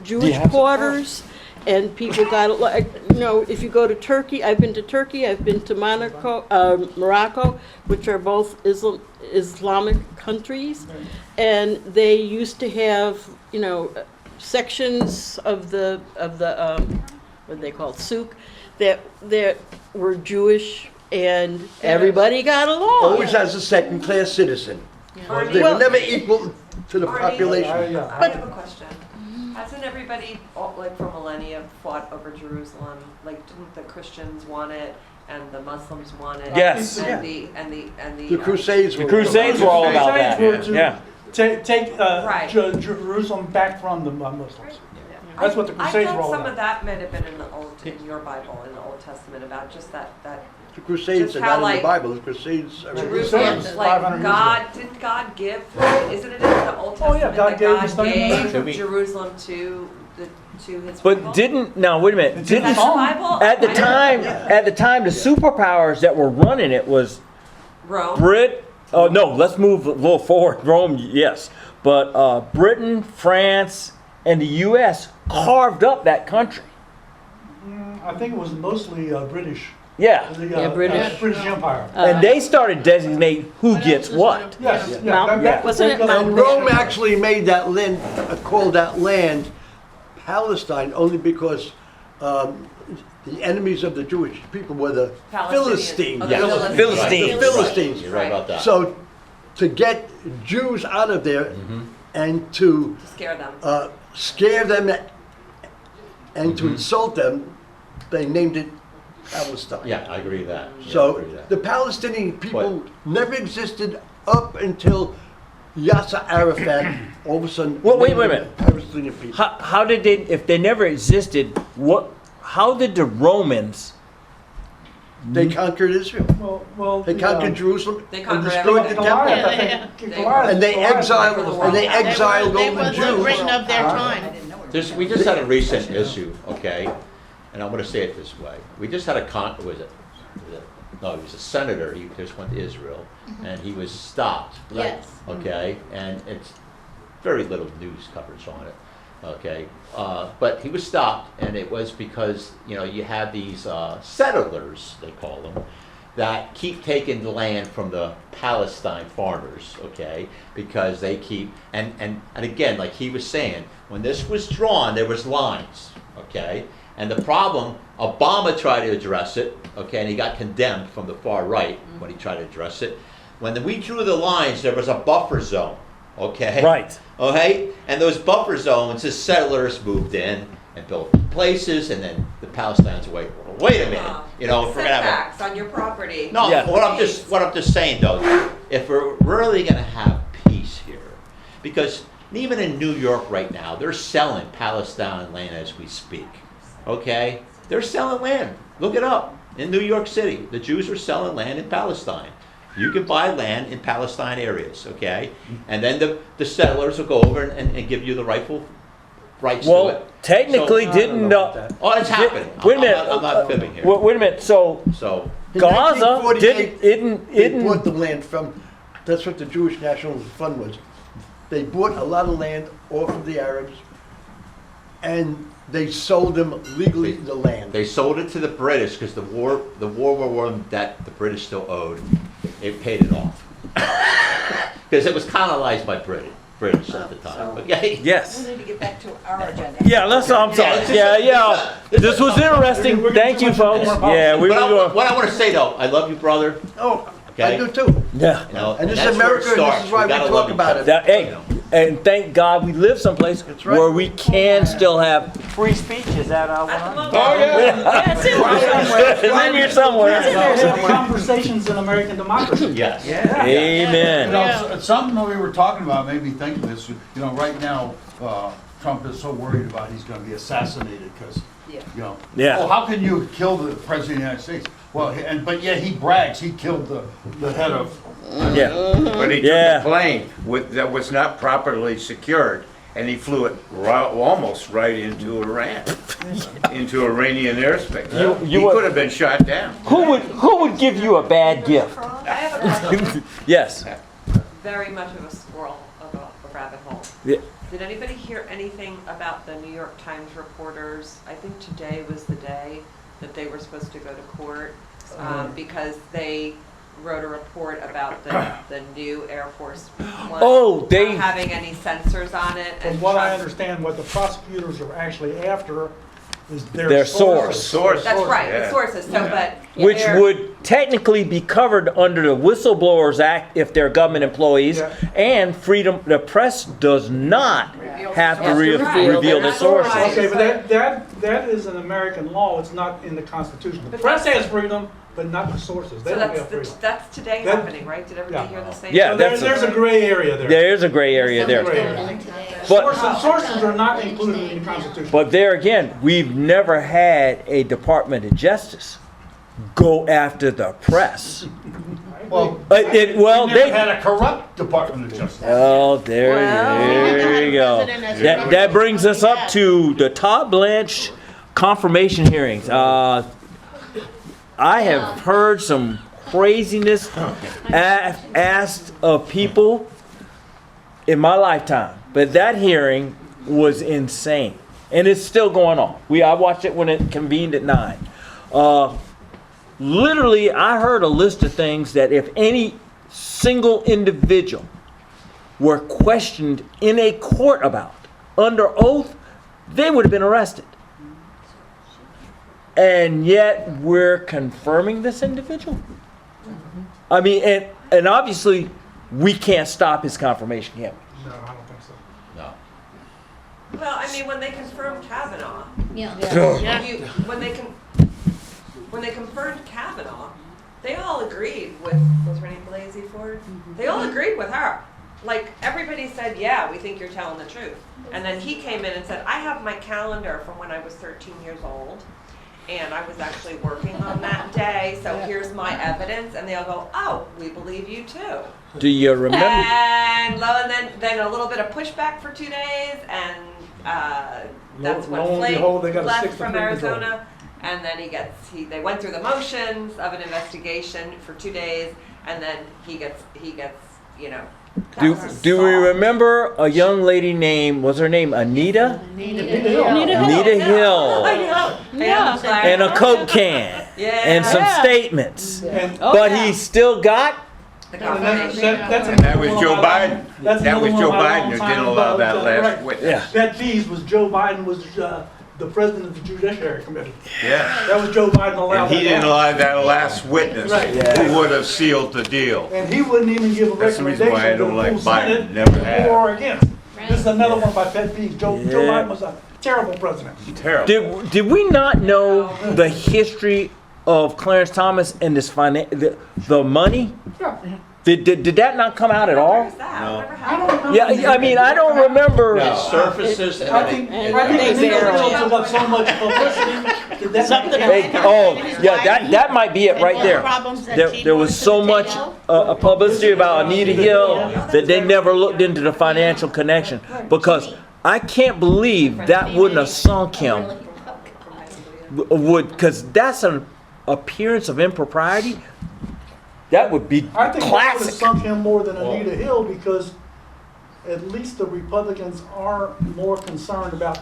Jewish quarters and people got, like, you know, if you go to Turkey, I've been to Turkey, I've been to Morocco, which are both Islamic countries, and they used to have, you know, sections of the what they call souk that were Jewish, and everybody got along. Always as a second-class citizen. Arnie, They Well- were never equal to the Arnie, population. I have a question. Hasn't everybody, like for millennia, fought over Jerusalem? Like, didn't the Christians want it, and the Muslims want it? Yes. And the The Crusades The were. Crusades were all about Crusades that. were to Yeah. Take Right. Jerusalem back from the Muslims. That's what the Crusades I were all thought some about. of that might have been in your Bible, in the Old Testament, about just that The Crusades Just are how, not in like, the Bible. The Crusades are. Jerusalem, Crusades, like 500 years God, didn't God give, isn't it in the Old Oh, yeah, Testament God that gave God his son in gave Jerusalem to his But people? didn't now wait a minute? It's in Is that Didn't the Bible? at the I don't- time the superpowers that were running it was Rome. Oh no, let's move a little forward. Rome, yes, but Britain, France, and the U.S. carved up that country. I think it was mostly British. Yeah, The, British. British Empire. and they started designating who gets what. Yes, yeah. Mount- that- wasn't it that- Mount And Rome actually made that land, called that land Palestine, only because the enemies of the Jewish people were the Palestinians. Philistines. Oh, Yes. the Philistines. The Philistines. You're right about that. So to get Jews out of there and to Scare them. scare them and to insult them, they named it Palestine. Yeah, I agree with that. Yeah, I So agree with that. the Palestinian people never existed up until Yasser Arafat all of a sudden. Well, wait a named minute. them Palestinian people. How did they? If they never existed, what? How did the Romans? They conquered Israel. Well, They conquered Jerusalem They and conquered destroyed the everything. temple. Goliath, I Yeah, think. yeah. Goliath- And they Goliath exiled conquered the and they world. exiled They all the were the Jews. Britain of their time. We just had a recent issue, okay, and I'm going to say it this way. We just had a no, he was a senator. He just went to Israel, and he was stopped. Yes. Okay, and it's very little news coverage on it. Okay, but he was stopped, and it was because you have these settlers, they call them, that keep taking the land from the Palestine farmers, okay, because they keep, and again, like he was saying, when this was drawn, there was lines, okay, and the problem, Obama tried to address it, okay, and he got condemned from the far right when he tried to address it. when we drew the lines, there was a buffer zone, okay? Right. Okay, and those buffer zones, the settlers moved in and built places, and then the Palestinians were like, well, wait a minute, you know, if we're gonna have Setbacks on your property. no, Yeah. what I'm just saying though, if we're really gonna have peace here, because even in New York right now, they're selling Palestine land as we speak, okay? They're selling land, look it up, in New York City, the Jews are selling land in Palestine. You can buy land in Palestine areas, okay? And then the settlers will go over and give you the rightful rights to Well, it. technically, So- didn't. Oh, it's happening. Wait a minute. I'm not fibbing here. Wait a minute. So So, In Gaza 1948, didn't they bought the land from, that's what the Jewish National Fund was. They bought a lot of land off of the Arabs, and they sold them legally the land. they sold it to the British because the war that the British still owed, they paid it off. Because it was colonized by British at the time, okay? Yes. We need to get back to our agenda. Yeah, I'm sorry. Yeah. This was interesting. Thank you, folks. Yeah, we were going. What I want to say though, I love you, brother. Oh, Okay. I do too. Yeah. You know, And this is that's where it America, and this starts. is why we gotta talk love each about other. it. That, hey, and thank God we live someplace That's right. where we can still have free speech. Is that At the our moment. Oh, yeah. It's in here somewhere. There's conversations in American democracy. Yes. You Amen. know, something that we were talking about made me think of this. You know, right now, Trump is so worried about he's going to be assassinated because, Yeah. you know, Yeah. oh, how can you kill the president of the United States? Well, but yet he brags he killed the head of. Yeah. But he took Yeah. a plane that was not properly secured, and he flew it almost right into Iran, into Iranian airspace. You He would- could have been shot down. Who would give you a bad gift? I have a question. Yes. Very much of a squirrel of a rabbit hole. Yeah. Did anybody hear anything about the New York Times reporters? I think today was the day that they were supposed to go to court because they wrote a report about the new Air Force One Oh, they- not having any sensors on it. From And what I Trump- understand, what the prosecutors are actually after is Their their source. Source. That's right, Yeah. the sources. So, but Which they're- would technically be covered under the Whistleblowers Act if they're government employees, Yeah. and freedom. The press does not have to That's right. reveal the That's sources. right. Okay, but that is an American law. It's not in the Constitution. The But press that's- has freedom, but not the sources. They So don't that's have freedom. that's today That- happening, right? Did everybody Yeah. hear the same? Yeah, So that's there's a gray area there. There is a gray area there. Gray area. But Sources are not included in the Constitution. but there again, we've never had a Department of Justice go after the press. Well, Well, we never they. had a corrupt Department of Justice. Oh, there you go. President has That brings us up to the Todd Blanche confirmation hearings. I have heard some craziness asked of people in my lifetime, but that hearing was insane, and it's still going on. I watched it when it convened at 9. Literally, I heard a list of things that if any single individual were questioned in a court about, under oath, they would have been arrested. And yet we're confirming this individual? I mean, and obviously we can't stop his confirmation, can we? No, I don't think so. No. Well, I mean, when they confirmed Kavanaugh, Yeah. when they confirmed Kavanaugh, they all agreed with, was her name Blasey Ford? They all agreed with her. Like, everybody said, yeah, we think you're telling the truth. And then he came in and said, I have my calendar from when I was 13 years old, and I was actually working on that day, so here's my evidence. And they all go, oh, we believe you too. Do you remember? And then a little bit of pushback for 2 days, and that's Lo when and Flake behold, they got a left 6 from degree control. Arizona. And then they went through the motions of an investigation for 2 days, and then he gets, that was Do we assault. remember a young lady named, was her name Anita? Anita Hill. I know. Yeah. And a Coke can. Yeah. And some Yeah. statements. And But he still got, The and confirmation. that's And that was another Joe one of my- Biden. That was Joe Biden who didn't allow that last Right. witness. yeah. That piece was Joe Biden was the president of the Judiciary Committee. Yeah. That was Joe Biden allowed And he that to didn't happen. allow that last witness Right. who would have sealed the deal. And he wouldn't even give a That's the reason recommendation why I to don't the like full Biden. Senate Never have. for or against. This is another one of my pet peeves. Joe Yeah. Biden was a terrible president. Terrible. Did we not know the history of Clarence Thomas and this the money? Yeah. Did that not come out at Where all? is that? No. Whatever I happened? don't remember. Yeah, I mean, I don't remember. It surfaces and I then think, it- I think They the legal barely- bills got so much publicity that Something Hey, oh, yeah, that might be it right And the there. problems that There T was brought to so the much table. publicity about Anita Hill that they never looked into the financial connection, because I can't believe that wouldn't have sunk him. Because that's an appearance of impropriety. That would be I think that would have classic. sunk him more than Anita Hill, because at least the Republicans are more concerned about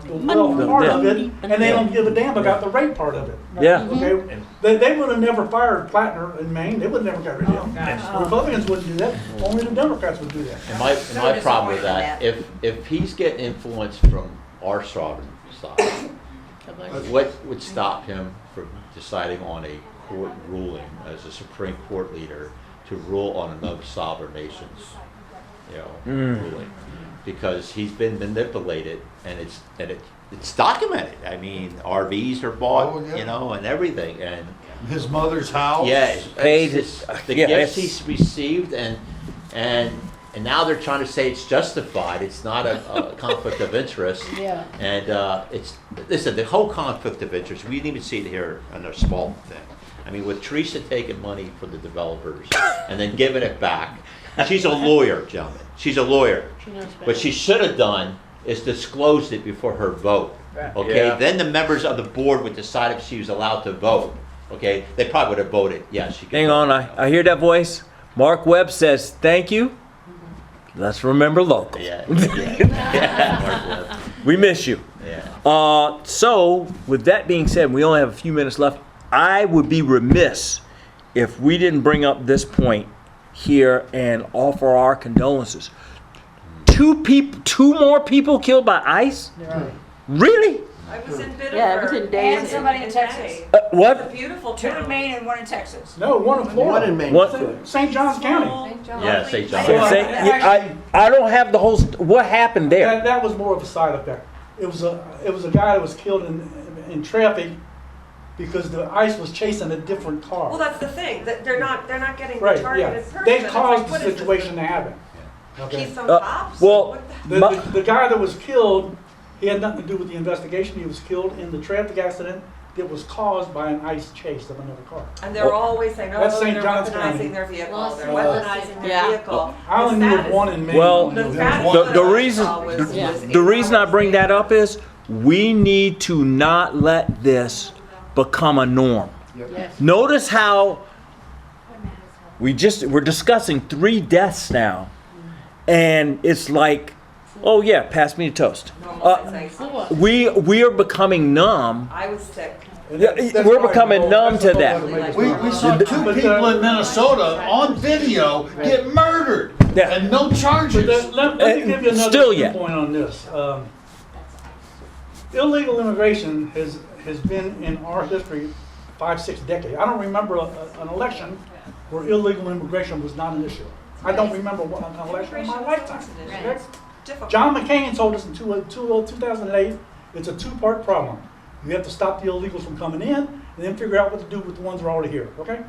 the wealth part of it, and they don't give a damn about the rate part of it. Yeah. Okay, they would have never fired Plattner in Maine. They would have never got rid of him. The Republicans wouldn't do that. Only the Democrats would do that. And my So problem with disappointed that, if he's getting influence from our sovereign side, what would stop him from deciding on a court ruling as a Supreme Court leader to rule on another sovereign nation's, ruling? Because he's been manipulated, and it's documented. I mean, RVs are bought, Oh, yeah. and everything, and His mother's house. yeah, Paid it's the yeah, gifts it's- he's received, and now they're trying to say it's justified. It's not a conflict of interest. Yeah. And listen, the whole conflict of interest, we didn't even see it here on the Spalding thing. I mean, with Teresa taking money from the developers and then giving it back, she's a lawyer, gentlemen. She's a lawyer. She knows What better. she should have done is disclosed it before her vote. Okay, Yeah. then the members of the board would decide if she was allowed to vote. Okay, they probably would have voted yes. She could Hang vote. on, I hear that voice. Mark Webb says, "Thank you. Let's remember local. Yeah. Yeah. We miss you." Yeah. So, with that being said, we only have a few minutes left. I would be remiss if we didn't bring up this point here and offer our condolences. Two more people killed by ICE? Really? I was in Biddeford. Yeah, it was in days. And somebody in May. Texas. It's a What? beautiful Two in town. Maine and one in Texas. No, one in Florida. One in Maine. What? St. Johns County. Yeah, St. John. So I don't have the whole. What happened there? That was more of a side effect. It was a guy that was killed in traffic because the ICE was chasing a different car. Well, that's the thing, that they're not getting the Right, yeah. targeted person. They It's like, caused the what is this, situation to happen. Okay. Keystone Uh, Cops? well, What the- The guy that was killed, he had nothing to do with the investigation. He was killed in the traffic accident that was caused by an ICE chase of another car. And they're always saying, oh, That's they're St. John's County. weaponizing their vehicle, they're Lawsuit. weaponizing their Yeah. vehicle. I only The knew of fattest- one in Maine. Well, The There fattest was The, one. the I reason saw was- Yeah. was the reason I bring that up is. is we need to not let this become a norm. Yes. Notice how we're discussing 3 deaths now, and it's like, oh yeah, pass me the toast. Four. We are becoming numb. I was sick. Yeah, That's we're why becoming the- numb that's to the that. whole other We saw two But, people in Minnesota on video get murdered Yeah. and no But charges. let me give you Still another yet. point on this. Illegal immigration has been in our history 5-6 decades. I don't remember an election where illegal immigration was not an issue. I don't remember an election in my lifetime. Okay? Difficult. John McCain told us in 2008, it's a 2-part problem. You have to stop the illegals from coming in, and then figure out what to do with the ones that are already here, okay?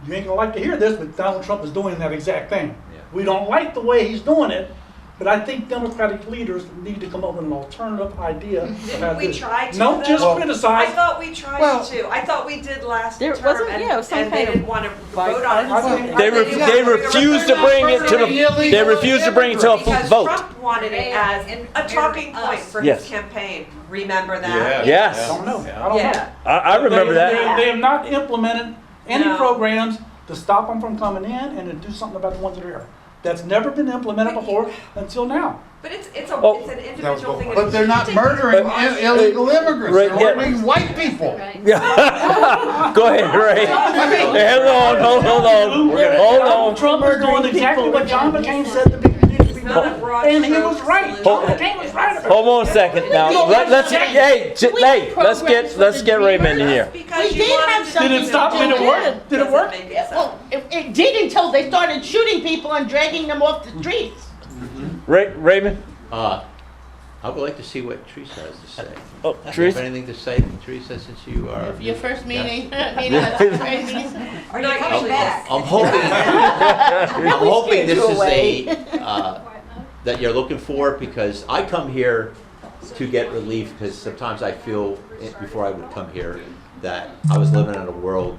You ain't gonna like to hear this, but Donald Trump is doing that exact thing. Yeah. We don't like the way he's doing it, but I think Democratic leaders need to come up with an alternative idea of how Didn't to we do it. try to? Don't just though? criticize. I thought we tried Well- to. I thought we did last There term, wasn't- and, yeah, it was some and they kind of didn't want to vote on it. bipartisan- Or They didn't want they to refused to bring it to the. They refused to bring it to a Because vote. Trump wanted it as a talking point for Yes. his campaign. Remember that? Yeah. Yes. I don't know. Yeah. I don't know. Yeah. I remember They that. have not implemented any No. programs to stop them from coming in and to do something about the ones that are here. That's never been implemented before until now. But it's Oh. an individual thing. But they're not murdering illegal immigrants. Right, They're yeah. murdering white people. Yeah. Go ahead, Ray. Hey, hold on. Trump is doing exactly what John McCain said to be. It's not a broad And he was strokes right. solution. John McCain was right. Hold on a second now. Let's get Raymond in here. Because We you did wanted have to something Did it stop? to Did it do. work? Did it work? Doesn't make Yeah, sense. well, it did until they started shooting people and dragging them off the streets. Raymond? I would like to see what Teresa has to say. Oh, Do you have Teresa? anything to say, Teresa, since you are? Your first meeting, Are you I'm coming back? I'm hoping, I'm hoping this you is away. that you're looking for, because I come here to get relief, because sometimes I feel, before I would come here, that I was living in a world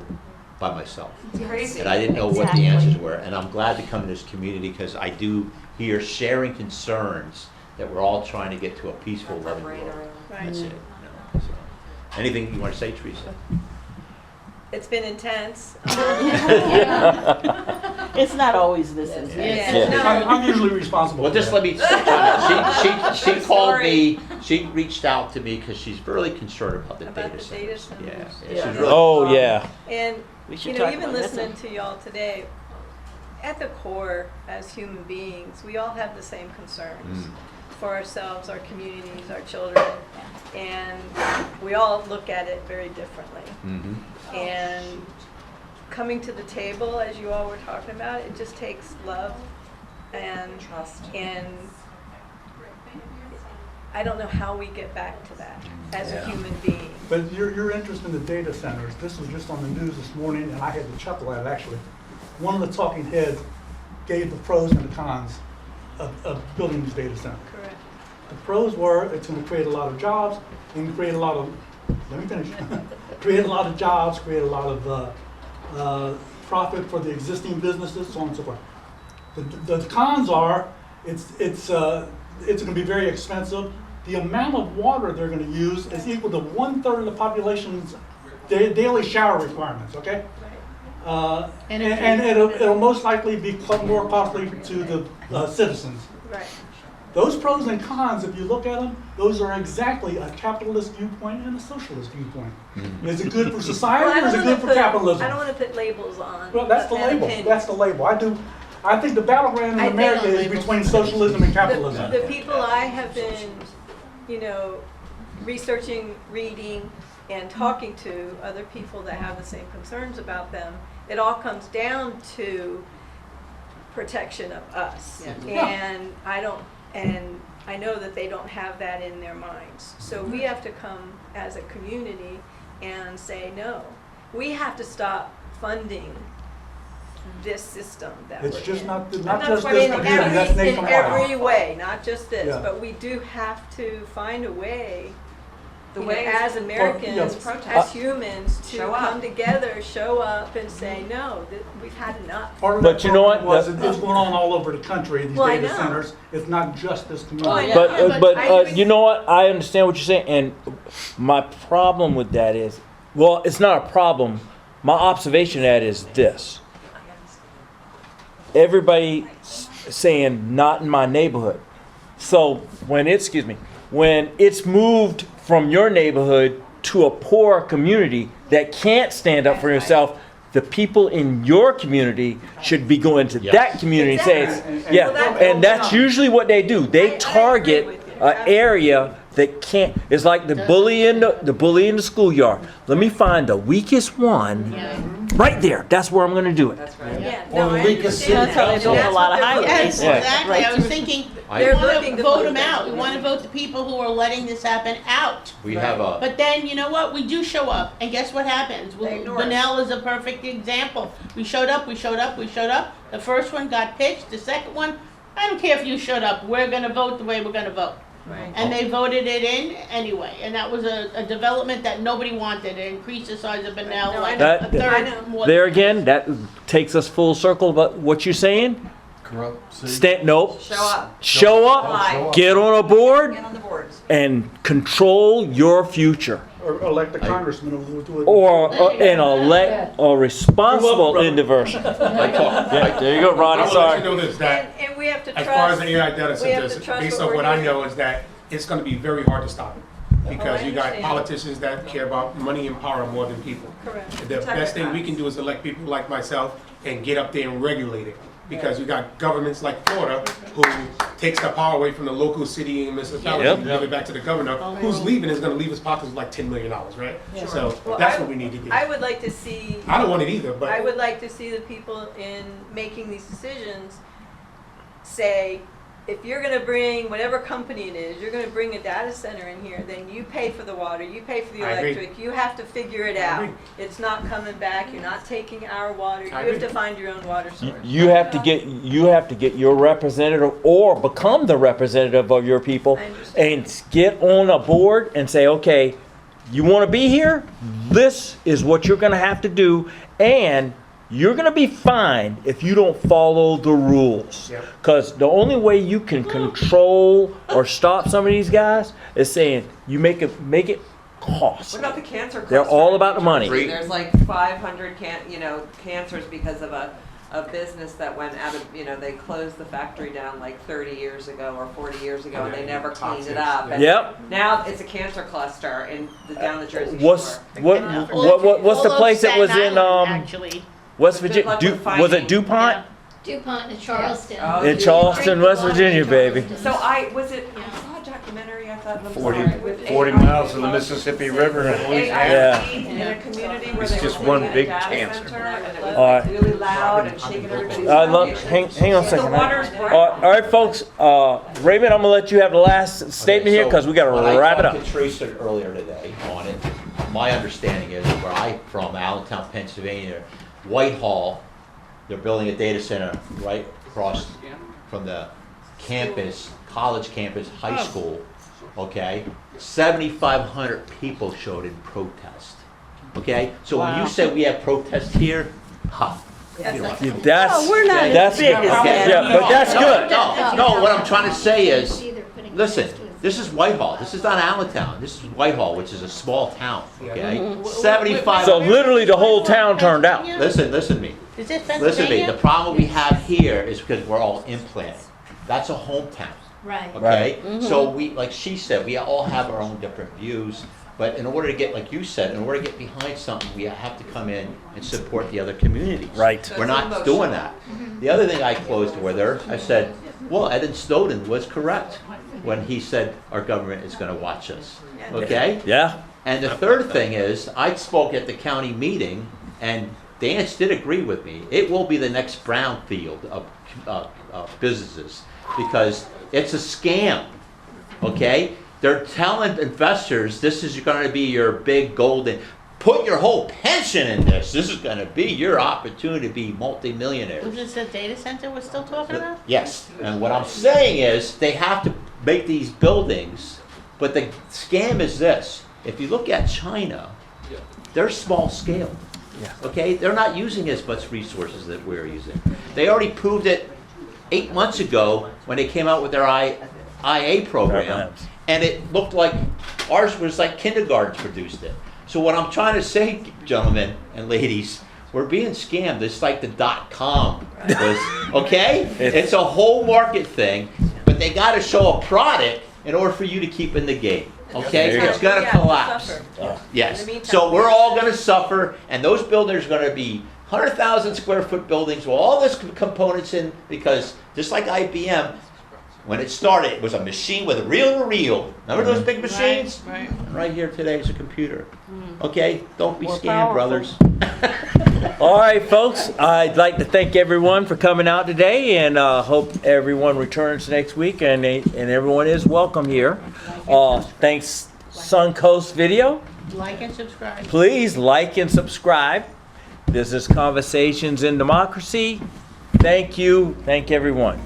by myself. Crazy. And I didn't know what the answers were. And I'm glad to come to this community, because I do hear sharing concerns that we're all trying to get to a peaceful, loving world. That's it. You know, so. Anything you want to say, Teresa? It's been intense. It's not always this intense. Yeah. I'm usually responsible. Well, for just that. let me, she called me, she reached out to me because she's really concerned about the About data the centers. data centers. Yeah, Yeah. she's really. Oh, yeah. And, We should you know, talk even about that listening some. to y'all today, at the core, as human beings, we all have the same concerns for ourselves, our communities, our children, and we all look at it very differently. And coming to the table, as you all were talking about, it just takes love and Trust. And I don't know how we get back to that as a human being. But your interest in the data centers, this was just on the news this morning, and I had to chuckle at it, actually. One of the talking heads gave the pros and the cons of building these data centers. Correct. The pros were, it's gonna create a lot of jobs, and create a lot of, let me finish, create a lot of jobs, create a lot of profit for the existing businesses, so on and so forth. The cons are, it's gonna be very expensive. The amount of water they're gonna use is equal to 1/3 of the population's daily shower requirements, okay? And it'll most likely be more costly to the citizens. Right. Those pros and cons, if you look at them, those are exactly a capitalist viewpoint and a socialist viewpoint. Is it good for society or is it good for capitalism? I don't want to put labels on. Well, that's the an label. opinion. That's the label. I think the battleground I in think America on is labels. between socialism and capitalism. The people I have been, researching, reading, and talking to other people that have the same concerns about them, it all comes down to protection of us. And I know that they don't have that in their minds. So we have to come as a community and say, no, we have to stop funding this system that we're in. It's just not And just that's what this in community, that's every, in nationwide. every way, not just this, Yeah. but we do have to find a way, The way as Americans, protest. as humans, to Show up. come together, show up and say, no, we've had enough. Part of But that you know what? program was it's going on all over the country, these Well, I data know. centers. It's not just this Oh, I community. know. But I agree. you know what? I understand what you're saying, and my problem with that is, well, it's not a problem. My observation of that is this: everybody saying not in my neighborhood. So when it's moved from your neighborhood to a poor community that can't stand up for yourself, the people in your community should be going to that community and saying, Exactly. yeah, Well, that- and that's usually what they do. They I target agree with you. an area that can't. It's like the bully in the schoolyard. Let me find the weakest one. Right there. That's where I'm going to do it. That's right. Yeah, Or no, I weakest understand That's how that. they build a That's lot what of they're highways. Yes, looking for. exactly. I was thinking, I- we They're want looking to to vote vote them them. out. We want to vote the people who are letting this happen out. We have a, But then, you know what? We do show up, and guess what happens? They ignore us. Bunnell is a perfect example. We showed up. The first one got pitched. The second one, I don't care if you showed up. We're going to vote the way we're going to vote. Right. And they voted it in anyway. And that was a development that nobody wanted. It increased the size of Bunnell No, I like know. a third I know. more. There again, that takes us full circle about what you're saying. Corrupt city. Nope. Show up. Show up. Apply. Get on a board Get on the boards. and control your future. Or elect a congressman who will do it. Or and elect a responsible brother. individual. Yeah, there you go, I Ronnie. would let Sorry. you know this, that And we have to as trust. far as the AI data we have to centers, trust based what on we're what I doing. know is that it's gonna be very hard to stop it. Because I you got understand. politicians that care about money and power more than people. Correct. The best thing we can do is elect people like myself and get up there and regulate it. because we got governments like Florida who takes the power away from the local city and municipality Yep. and give it back to the governor, who's leaving is going to leave his pockets with like $10 million, right? So Well, that's what we need to do. I would like to see. I don't want it either, but I would like to see the people in making these decisions say, if you're gonna bring, whatever company it is, you're gonna bring a data center in here, then you pay for the water, you pay for the I agree. electric, you have to figure it I out. agree. It's not coming back, you're not taking our water, you I have agree. to find your own water source. You have to get your representative or become the representative of your people I understand. and get on a board and say, okay, you want to be here? This is what you're going to have to do, and you're going to be fined if you don't follow the rules. Yep. Because the only way you can control or stop some of these guys is saying you make it cost. What about the cancer cluster? They're all about the money. There's like 500 cancers because of a business that went out of, they closed the factory down like 30 years ago or 40 years ago, and they never cleaned it up. And Yep. now it's a cancer cluster down the Jersey What's Shore. what's the place that was in Actually. West Good Virginia? luck with Was it finding- DuPont? DuPont in Charleston. Oh, In Charleston, West Virginia, baby. So I saw a documentary, I thought, 40 miles of the Mississippi River in Louisiana. In a community where It's they just were one building a big data cancer. center, and it was All right. really loud and shaking everybody's Look, foundation. hang on a The second. water's All right, folks. Raymond, I'm gonna let you have the last statement here because we got to wrap it up. I talked to Teresa earlier today on it. My understanding is where I'm from, Allentown, Pennsylvania, Whitehall, they're building a data center right across from the campus, college campus, high school, okay? 7,500 people showed in protest, okay? So when you say we have protests here, ha. That's Oh, we're not that's as big as okay, that. yeah, but that's good. No, what I'm trying to say is, listen, this is Whitehall. This is not Allentown. This is Whitehall, which is a small town, okay? 75. So literally the whole town turned out. Listen to me. Is this Listen to me. Pennsylvania? The problem we have here is because we're all implanted. That's a hometown, Right. okay? So we, like she said, we all have our own different views. But in order to get, like you said, in order to get behind something, we have to come in and support the other communities. Right. We're not doing that. The other thing I closed with her, I said, well, Ed Snowden was correct when he said our government is going to watch us. Okay? Yeah. And the third thing is, I spoke at the county meeting, and Dan did agree with me. It will be the next brownfield of businesses because it's a scam. Okay? They're telling investors this is going to be your big golden. Put your whole pension in this. This is going to be your opportunity to be multimillionaires. Was this the data center we're still talking about? Yes, and what I'm saying is they have to make these buildings, but the scam is this. If you look at China, they're small scale. Okay, they're not using as much resources that we're using. They already proved it 8 months ago when they came out with their IA program, and it looked like ours was like kindergartens produced it. So what I'm trying to say, gentlemen and ladies, we're being scammed. It's like the .com was, okay? It's a whole market thing, but they got to show a product in order for you to keep in the game. Okay? There you It's go. going to collapse. Yes. So we're all going to suffer, and those buildings are going to be 100,000 square foot buildings with all this components in, because just like IBM, when it started, it was a machine with a reel-to-reel. Remember those big machines? Right. And right here today is a computer. Okay? Don't be More scammed, powerful. brothers. All right, folks. I'd like to thank everyone for coming out today, and hope everyone returns next week, and everyone is welcome here. Thanks, Suncoast Video. Like and subscribe. Please like and subscribe. This is Conversations in Democracy. Thank you. Thank everyone.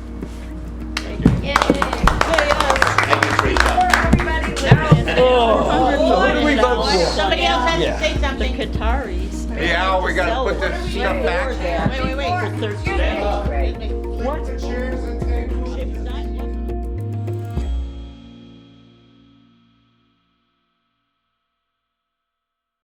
Yay. Thank you, Teresa. What do we vote for? Somebody else has Yeah. to say The something. Qataris. Yeah, we gotta sell put it. this stuff back. Wait. For 13. Excuse me. What?